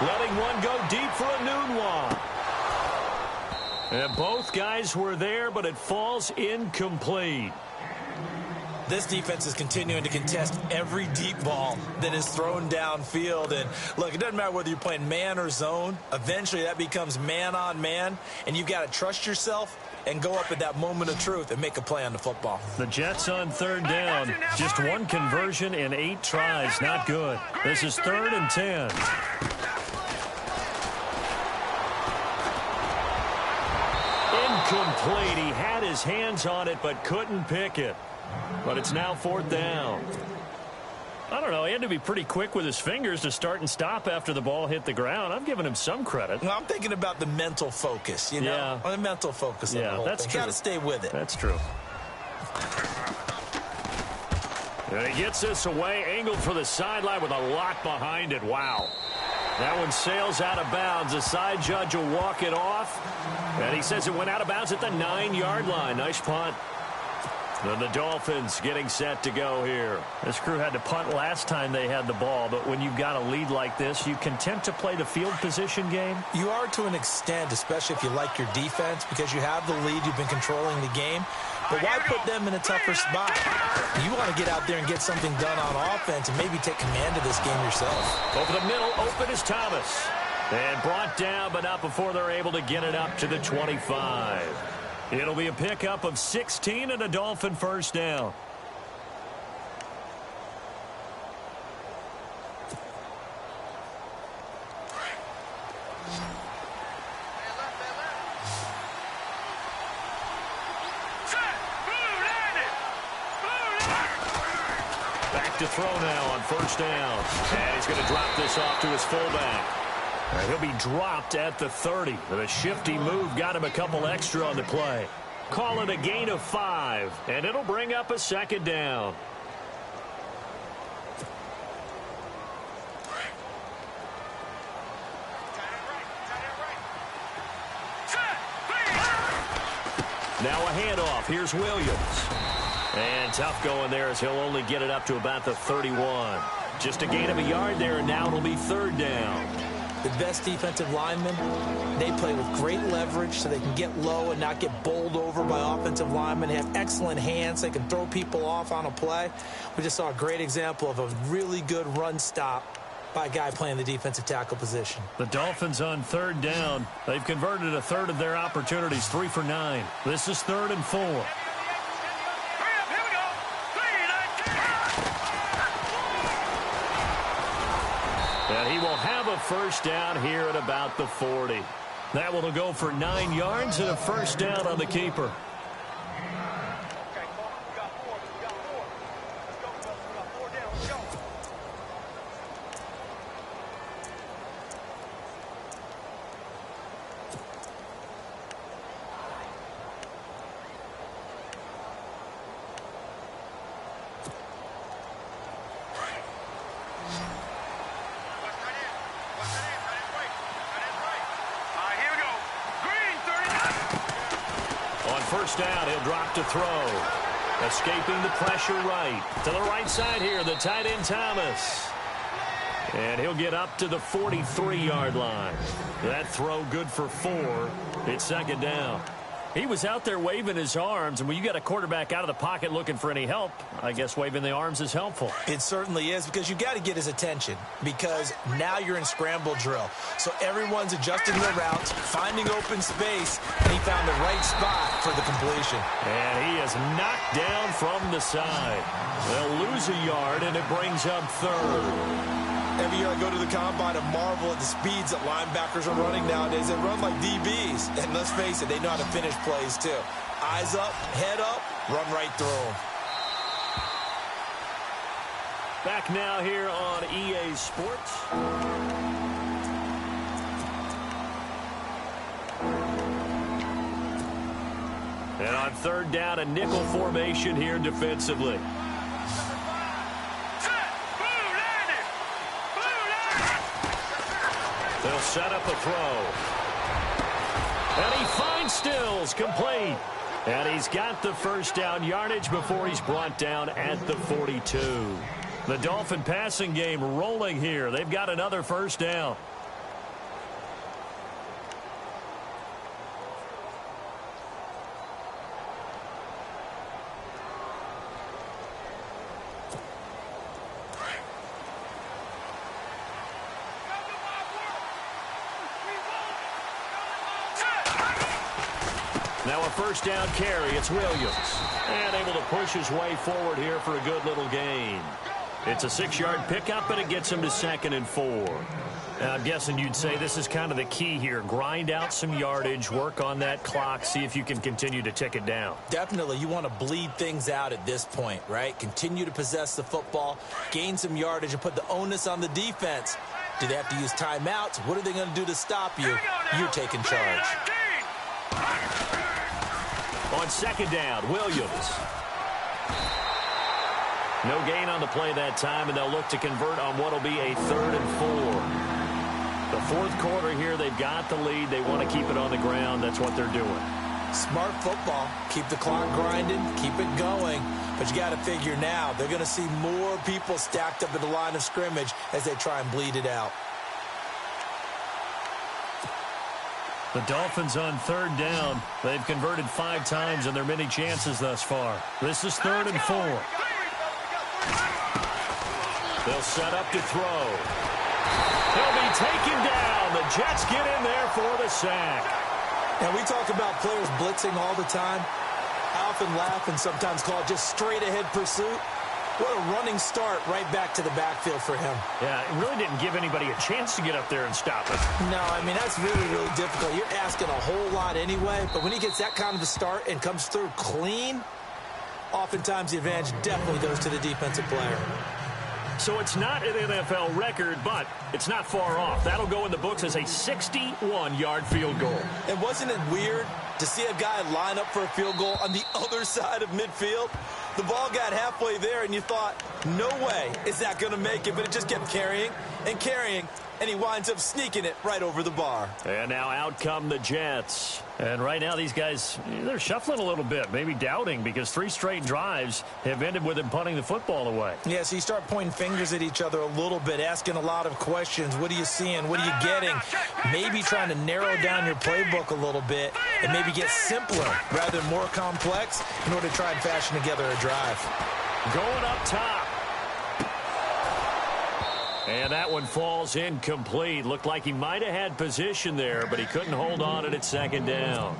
Letting one go deep for a noon one. And both guys were there, but it falls incomplete. This defense is continuing to contest every deep ball that is thrown downfield. And look, it doesn't matter whether you're playing man or zone. Eventually that becomes man on man, and you've got to trust yourself and go up at that moment of truth and make a play on the football. The Jets on 3rd down. Just 1 conversion in 8 tries. Not good. This is 3rd and 10. Incomplete. He had his hands on it but couldn't pick it. But it's now 4th down. I don't know. He had to be pretty quick with his fingers to start and stop after the ball hit the ground. I'm giving him some credit. Well, I'm thinking about the mental focus, you know? Yeah. On the mental focus of the whole that's thing. true. Got to stay with it. That's true. And he gets this away, angled for the sideline with a lot behind it. Wow. That one sails out of bounds. The side judge will walk it off. And he says it went out of bounds at the 9-yard line. Nice punt. And the Dolphins getting set to go here. This crew had to punt last time they had the ball, but when you've got a lead like this, you content to play the field position game? You are to an extent, especially if you like your defense, because you have the lead, you've been controlling the game. But why put them in a tougher spot? You want to get out there and get something done on offense and maybe take command of this game yourself. Over the middle, open is Thomas. And brought down, but not before they're able to get it up to the 25. It'll be a pickup of 16 and a Dolphin first down. Back to throw now on first down. And he's going to drop this off to his fullback. And he'll be dropped at the 30. The shifty move got him a couple extra on the play. Call it a gain of 5, and it'll bring up a second down. Now a handoff. Here's Williams. And tough going there as he'll only get it up to about the 31. Just a gain of a yard there, and now it'll be third down. The best defensive linemen, they play with great leverage so they can get low and not get bowled over by offensive linemen. They have excellent hands. They can throw people off on a play. We just saw a great example of a really good run stop by a guy playing the defensive tackle position. The Dolphins on third down. They've converted a third of their opportunities, 3 for 9. This is 3rd and 4. And he will have a first down here at about the 40. That will go for 9 yards and a first down on the keeper. First down, he'll drop to throw. Escaping the pressure right. To the right side here, the tight end Thomas. And he'll get up to the 43-yard line. That throw good for 4. It's second down. He was out there waving his arms, and when you got a quarterback out of the pocket looking for any help, I guess waving the arms is helpful. It certainly is, because you got to get his attention, because now you're in scramble drill. So everyone's adjusting their routes, finding open space, and he found the right spot for the completion. And he is knocked down from the side. They'll lose a yard, and it brings up third. Every year I go to the combine and marvel at the speeds that linebackers are running nowadays. They run like DBs. And let's face it, they know how to finish plays too. Eyes up, head up, run right through them. Back now here on EA Sports. And on third down, a nickel formation here defensively. They'll set up a throw. And he finds Stills, complete. And he's got the first down yardage before he's brought down at the 42. The Dolphin passing game rolling here. They've got another first down. Now a first down carry. It's Williams. And able to push his way forward here for a good little gain. It's a 6-yard pickup, and it gets him to 2nd and 4. And I'm guessing you'd say this is kind of the key here. Grind out some yardage, work on that clock, see if you can continue to tick it down. Definitely. You want to bleed things out at this point, right? Continue to possess the football, gain some yardage, and put the onus on the defense. Do they have to use timeouts? What are they going to do to stop you? You're taking charge. On second down, Williams. No gain on the play that time, and they'll look to convert on what will be a 3rd and 4. The fourth quarter here, they've got the lead. They want to keep it on the ground. That's what they're doing. Smart football. Keep the clock grinding. Keep it going. But you got to figure now, they're going to see more people stacked up at the line of scrimmage as they try and bleed it out. The Dolphins on third down. They've converted 5 times in their many chances thus far. This is 3rd and 4. They'll set up to throw. He'll be taken down. The Jets get in there for the sack. And we talk about players blitzing all the time. I often laugh and sometimes call it just straight-ahead pursuit. What a running start right back to the backfield for him. Yeah, it really didn't give anybody a chance to get up there and stop it. No, I mean, that's really, really difficult. You're asking a whole lot anyway, but when he gets that kind of a start and comes through clean, oftentimes the advantage definitely goes to the defensive player. So it's not an NFL record, but it's not far off. That'll go in the books as a 61-yard field goal. And wasn't it weird to see a guy line up for a field goal on the other side of midfield? The ball got halfway there, and you thought, no way is that going to make it, but it just kept carrying and carrying, and he winds up sneaking it right over the bar. And now out come the Jets. And right now these guys, they're shuffling a little bit, maybe doubting, because 3 straight drives have ended with him punting the football away. Yeah, so you start pointing fingers at each other a little bit, asking a lot of questions. What are you seeing? What are you getting? Maybe trying to narrow down your playbook a little bit and maybe get simpler rather than more complex in order to try and fashion together a drive. Going up top. And that one falls incomplete. Looked like he might have had position there, but he couldn't hold on at second down.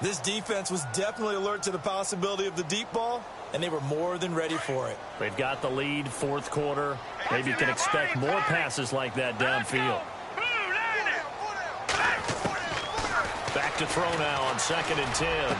This defense was definitely alert to the possibility of the deep ball, and they were more than ready for it. They've got the lead, 4th quarter. Maybe you can expect more passes like that downfield. Back to throw now on 2nd and 10.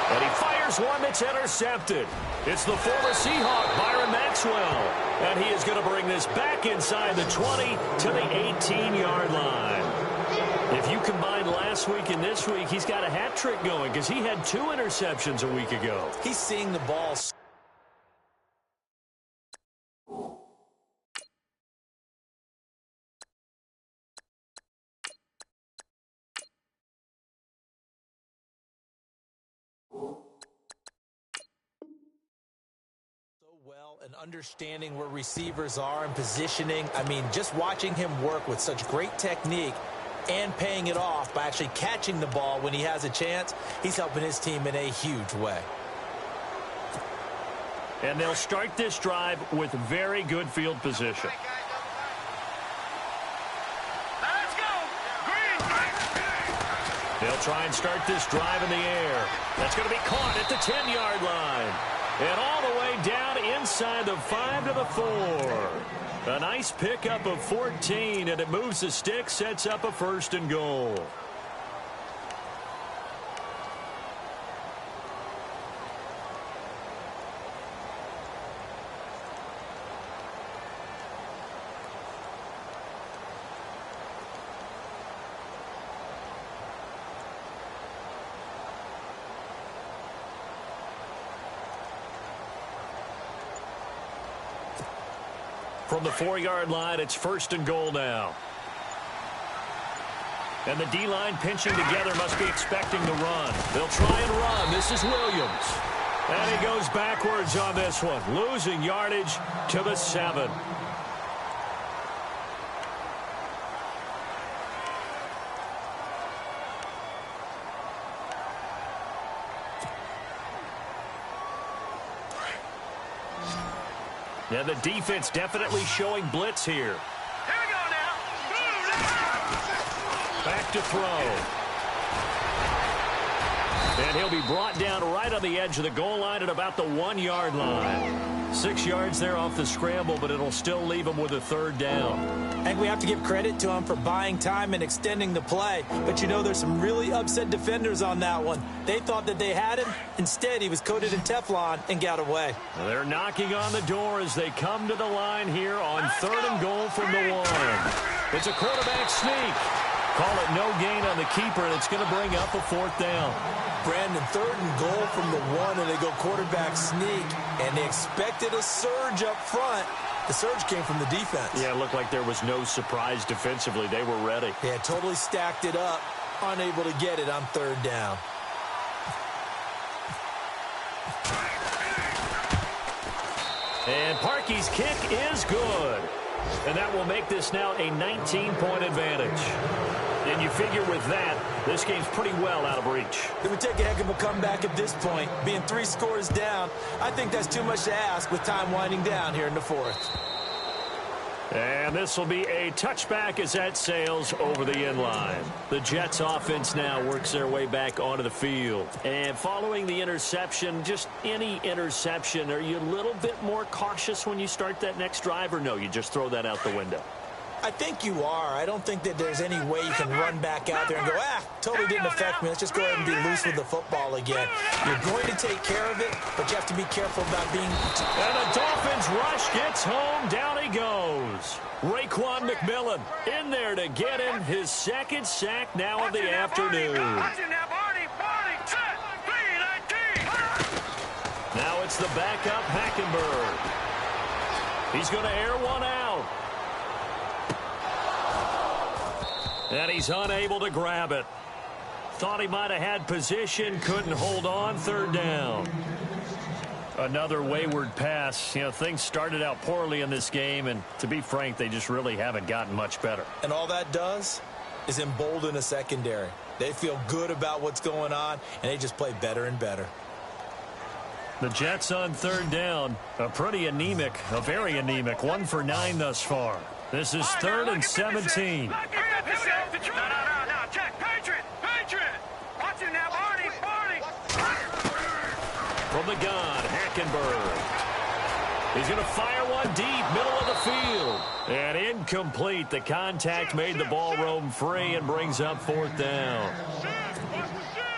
And he fires one that's intercepted. It's the former Seahawk, Byron Maxwell. And he is going to bring this back inside the 20 to the 18-yard line. If you combine last week and this week, he's got a hat trick going because he had 2 interceptions a week ago. He's seeing the ball. And understanding where receivers are and positioning. I mean, just watching him work with such great technique and paying it off by actually catching the ball when he has a chance, he's helping his team in a huge way. And they'll start this drive with very good field position. They'll try and start this drive in the air. That's going to be caught at the 10-yard line. And all the way down inside the 5 to the 4. A nice pickup of 14, and it moves the stick, sets up a 1st and goal. From the 4-yard line, it's 1st and goal now. And the D-line pinching together must be expecting the run. They'll try and run. This is Williams. And he goes backwards on this one, losing yardage to the 7. Yeah, the defense definitely showing blitz here. Here we go now. Back to throw. And he'll be brought down right on the edge of the goal line at about the 1-yard line. 6 yards there off the scramble, but it'll still leave him with a 3rd down. And we have to give credit to him for buying time and extending the play. But, you know, there's some really upset defenders on that one. They thought that they had him. Instead, he was coated in Teflon and got away. They're knocking on the door as they come to the line here on 3rd and goal from the 1. It's a quarterback sneak. Call it no gain on the keeper, and it's going to bring up a 4th down. Brandon, 3rd and goal from the 1, and they go quarterback sneak, and they expected a surge up front. The surge came from the defense. Yeah, it looked like there was no surprise defensively. They were ready. Yeah, totally stacked it up, unable to get it on 3rd down. And Parkey's kick is good. And that will make this now a 19-point advantage. And you figure with that, this game's pretty well out of reach. It would take a heck of a comeback at this point. Being 3 scores down, I think that's too much to ask with time winding down here in the 4th. And this will be a touchback as that sails over the end line. The Jets offense now works their way back onto the field. And following the interception, just any interception, are you a little bit more cautious when you start that next drive, or no, you just throw that out the window? I think you are. I don't think that there's any way you can run back out there and go, totally didn't affect me. Let's just go ahead and be loose with the football again. You're going to take care of it, but you have to be careful about being... And the Dolphins rush gets home. Down he goes. Raekwon McMillan in there to get him his second sack now of the afternoon. Now it's the backup Hackenberg. He's going to air one out. And he's unable to grab it. Thought he might have had position, couldn't hold on, third down. Another wayward pass. You know, things started out poorly in this game, and to be frank, they just really haven't gotten much better. And all that does is embolden a secondary. They feel good about what's going on, and they just play better and better. The Jets on third down, a very anemic, 1 for 9 thus far. This is 3rd and 17. From the gun, Hackenberg. He's going to fire one deep, middle of the field. And incomplete. The contact made the ball roam free and brings up 4th down.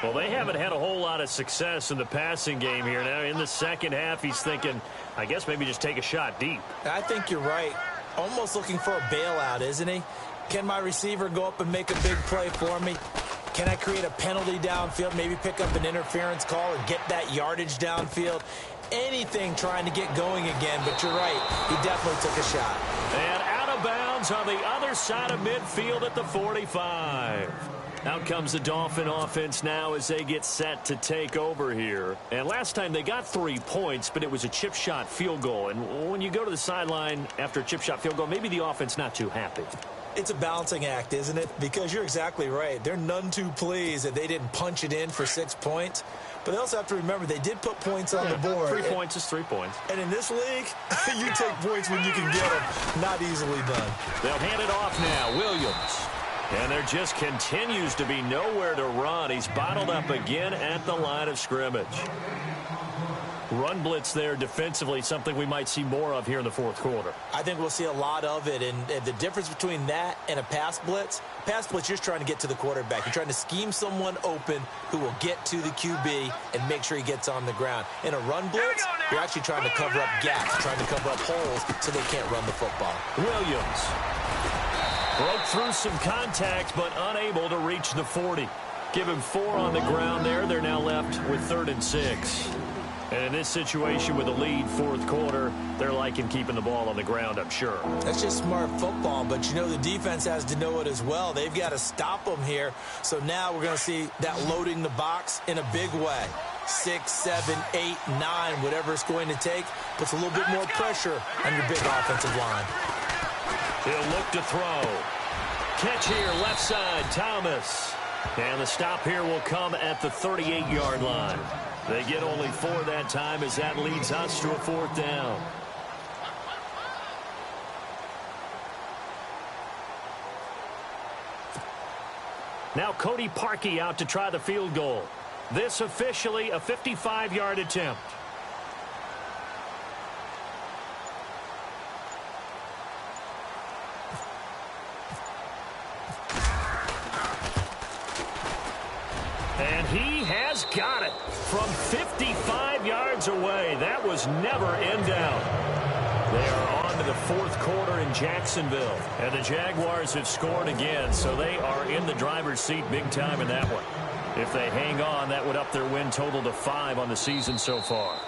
Well, they haven't had a whole lot of success in the passing game here. Now, in the second half, he's thinking, I guess maybe just take a shot deep. I think you're right. Almost looking for a bailout, isn't he? Can my receiver go up and make a big play for me? Can I create a penalty downfield, maybe pick up an interference call and get that yardage downfield? Anything trying to get going again, but you're right. He definitely took a shot. And out of bounds on the other side of midfield at the 45. Out comes the Dolphin offense now as they get set to take over here. And last time they got 3 points, but it was a chip shot field goal. And when you go to the sideline after a chip shot field goal, maybe the offense not too happy. It's a balancing act, isn't it? Because you're exactly right. They're none too pleased that they didn't punch it in for 6 points. But they also have to remember they did put points on the board. 3 points is 3 points. And in this league, you take points when you can get them. Not easily done. They'll hand it off now. Williams. And there just continues to be nowhere to run. He's bottled up again at the line of scrimmage. Run blitz there defensively, something we might see more of here in the 4th quarter. I think we'll see a lot of it, and the difference between that and a pass blitz, you're just trying to get to the quarterback. You're trying to scheme someone open who will get to the QB and make sure he gets on the ground. In a run blitz, you're actually trying to cover up gaps, trying to cover up holes so they can't run the football. Williams broke through some contact, but unable to reach the 40. Give him 4 on the ground there. They're now left with 3rd and 6. And in this situation with a lead 4th quarter, they're liking keeping the ball on the ground, I'm sure. That's just smart football, but you know the defense has to know it as well. They've got to stop them here. So now we're going to see that loading the box in a big way. 6, 7, 8, 9, whatever it's going to take, puts a little bit more pressure on your big offensive line. He'll look to throw. Catch here, left side, Thomas. And the stop here will come at the 38-yard line. They get only 4 that time as that leads us to a 4th down. Now Cody Parkey out to try the field goal. This officially a 55-yard attempt. And he has got it from 55 yards away. That was never in doubt. They are on to the 4th quarter in Jacksonville. And the Jaguars have scored again, so they are in the driver's seat big time in that one. If they hang on, that would up their win total to 5 on the season so far.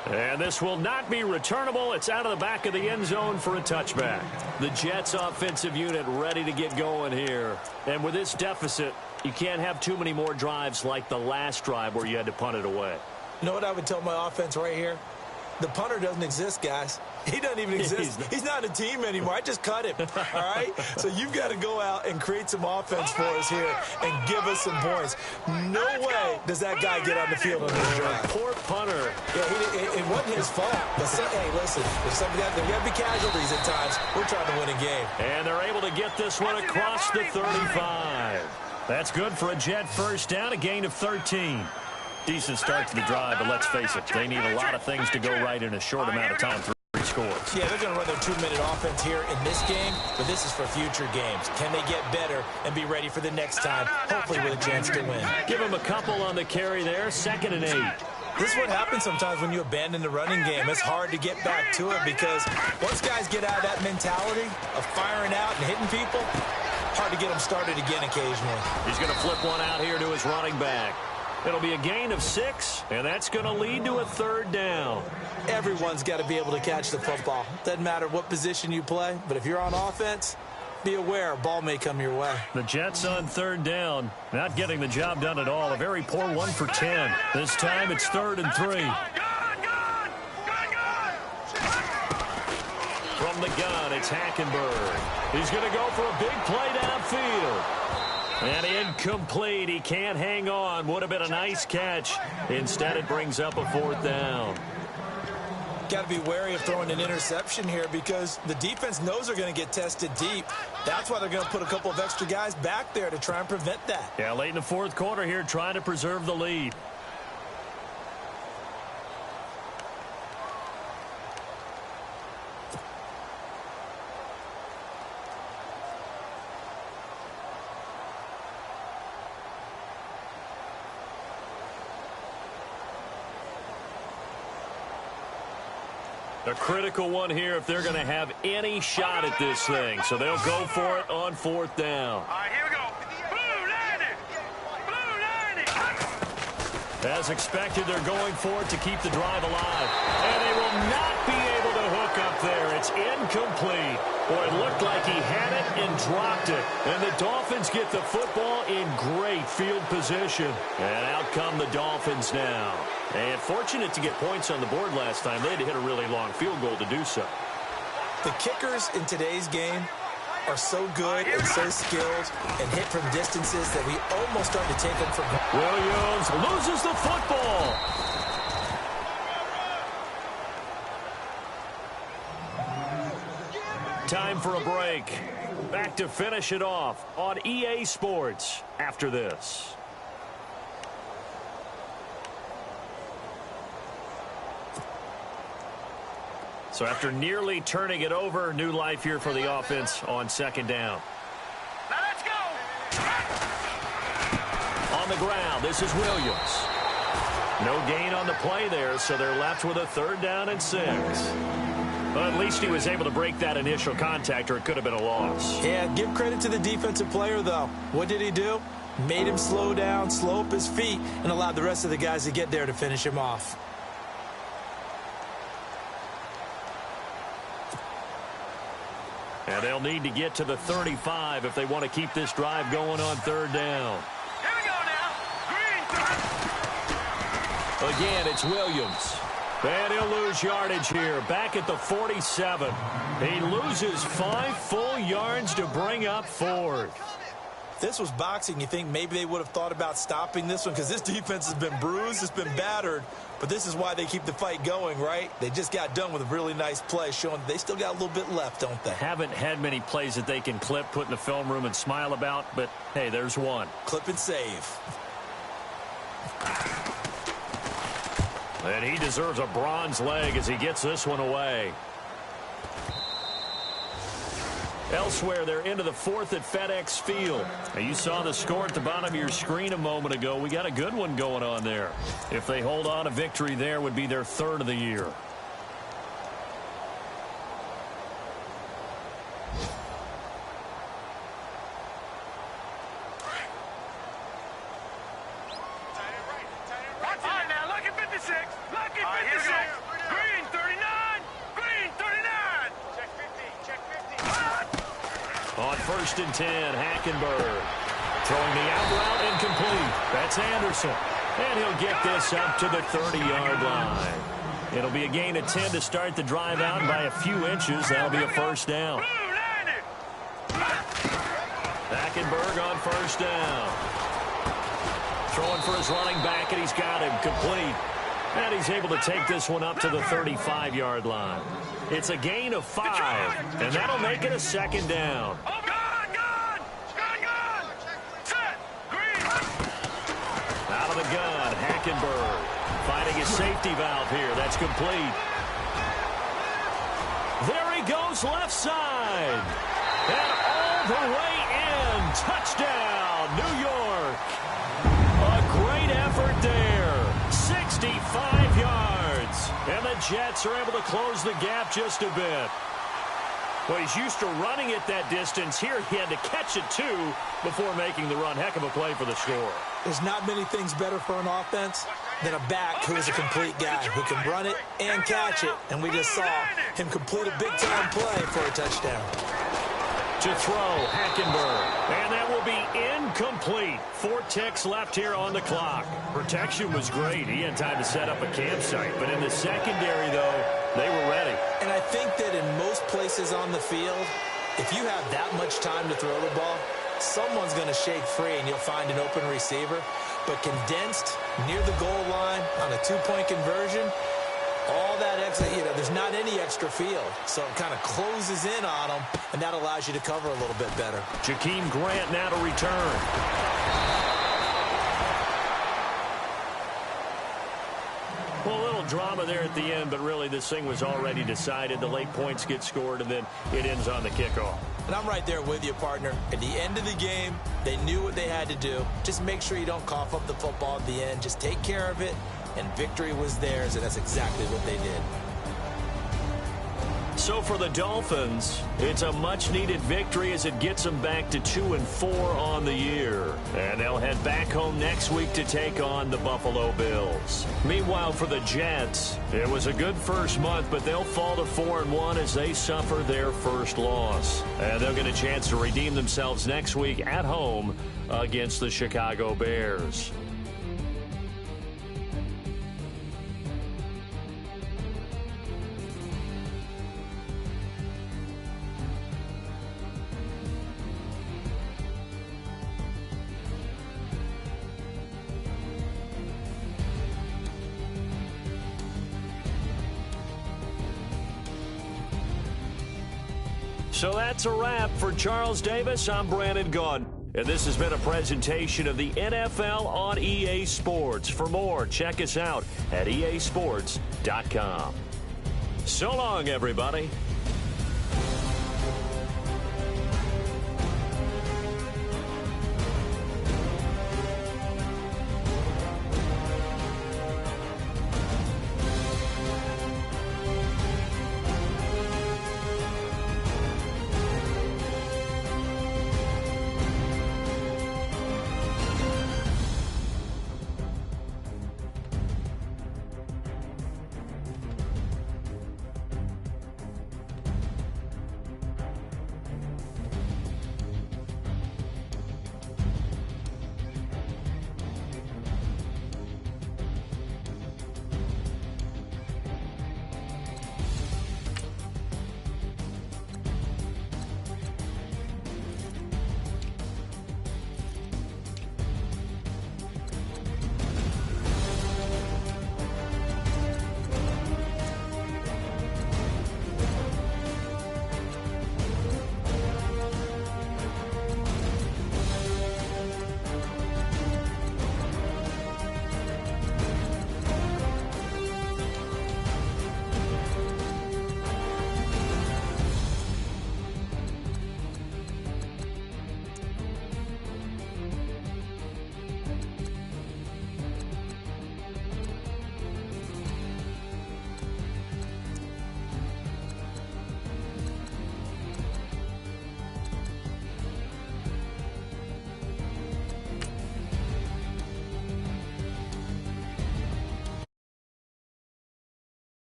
And this will not be returnable. It's out of the back of the end zone for a touchback. The Jets offensive unit ready to get going here. And with this deficit, you can't have too many more drives like the last drive where you had to punt it away. You know what I would tell my offense right here? The punter doesn't exist, guys. He doesn't even exist. He's not a team anymore. I just cut him, all right? So you've got to go out and create some offense for us here and give us some points. No way does that guy get on the field on this drive. Poor punter. Yeah, it wasn't his fault. But hey, listen, if there got to be casualties at times. We're trying to win game. And they're able to get this one across the 35. That's good for a Jet first down, a gain of 13. Decent start to the drive, but let's face it, they need a lot of things to go right in a short amount of time. 3 scores. Yeah, they're going to run their 2-minute offense here in this game, but this is for future games. Can they get better and be ready for the next time, hopefully with a chance to win? Give them a couple on the carry there, 2nd and 8. This is what happens sometimes when you abandon the running game. It's hard to get back to it because once guys get out of that mentality of firing out and hitting people, hard to get them started again occasionally. He's going to flip one out here to his running back. It'll be a gain of 6, and that's going to lead to a 3rd down. Everyone's got to be able to catch the football. Doesn't matter what position you play, but if you're on offense, be aware a ball may come your way. The Jets on 3rd down, not getting the job done at all. A very poor 1 for 10. This time it's 3rd and 3. From the gun, it's Hackenberg. He's going to go for a big play downfield. And incomplete. He can't hang on. Would have been a nice catch. Instead, it brings up a 4th down. Got to be wary of throwing an interception here because the defense knows they're going to get tested deep. That's why they're going to put a couple of extra guys back there to try and prevent that. Yeah, late in the 4th quarter here, trying to preserve the lead. A critical one here if they're going to have any shot at this thing. So they'll go for it on 4th down. All right, here we go. Blue landed. Blue landed. As expected, they're going for it to keep the drive alive. And they will not be able to hook up there. It's incomplete. Boy, it looked like he had it and dropped it. And the Dolphins get the football in great field position. And out come the Dolphins now. And fortunate to get points on the board last time. They had to hit a really long field goal to do so. The kickers in today's game are so good and so skilled and hit from distances that we almost start to take them for granted. Williams loses the football. Time for a break. Back to finish it off on EA Sports after this. So after nearly turning it over, new life here for the offense on 2nd down. Now let's go. On the ground, this is Williams. No gain on the play there, so they're left with a 3rd down and 6. But at least he was able to break that initial contact, or it could have been a loss. Yeah, give credit to the defensive player, though. What did he do? Made him slow down, slow up his feet, and allowed the rest of the guys to get there to finish him off. And they'll need to get to the 35 if they want to keep this drive going on 3rd down. Here we go now. Green. Again, it's Williams. And he'll lose yardage here, back at the 47. He loses 5 full yards to bring up 4th. If this was boxing, you think maybe they would have thought about stopping this one because this defense has been bruised, it's been battered, but this is why they keep the fight going, right? They just got done with a really nice play, showing they still got a little bit left, don't they? Haven't had many plays that they can clip, put in the film room, and smile about, but hey, there's one. Clip and save. And he deserves a bronze leg as he gets this one away. Elsewhere, they're into the 4th at FedEx Field. Now, you saw the score at the bottom of your screen a moment ago. We got a good one going on there. If they hold on, a victory there would be their 3rd of the year. On 1st and 10, Hackenberg throwing the out route incomplete. That's Anderson. And he'll get this up to the 30-yard line. It'll be a gain of 10 to start the drive out, and by a few inches, that'll be a 1st down. Hackenberg on 1st down. Throwing for his running back, and he's got him complete. And he's able to take this one up to the 35-yard line. It's a gain of 5, and that'll make it a second down. Gun! Set! Green! Out of the gun, Hackenberg finding his safety valve here. That's complete. There he goes left side. And all the way in. Touchdown, New York. A great effort there. 65 yards. And the Jets are able to close the gap just a bit. Well, he's used to running it that distance. Here he had to catch it, too, before making the run. Heck of a play for the score. There's not many things better for an offense than a back who is a complete guy, who can run it and catch it. And we just saw him complete a big-time play for a touchdown. To throw, Hackenberg. And that will be incomplete. 4 ticks left here on the clock. Protection was great. He had time to set up a campsite. But in the secondary, though, they were ready. And I think that in most places on the field, if you have that much time to throw the ball, someone's going to shake free and you'll find an open receiver. But condensed near the goal line on a 2-point conversion, all that extra, there's not any extra field. So it kind of closes in on them, and that allows you to cover a little bit better. Jakeem Grant now to return. Well, a little drama there at the end, but really this thing was already decided. The late points get scored, and then it ends on the kickoff. And I'm right there with you, partner. At the end of the game, they knew what they had to do. Just make sure you don't cough up the football at the end. Just take care of it, and victory was theirs, and that's exactly what they did. So for the Dolphins, it's a much-needed victory as it gets them back to 2-4 on the year. And they'll head back home next week to take on the Buffalo Bills. Meanwhile, for the Jets, it was a good first month, but they'll fall to 4-1 as they suffer their first loss. And they'll get a chance to redeem themselves next week at home against the Chicago Bears. So that's a wrap. For Charles Davis, I'm Brandon Gaudin. And this has been a presentation of the NFL on EA Sports. For more, check us out at easports.com. So long, everybody.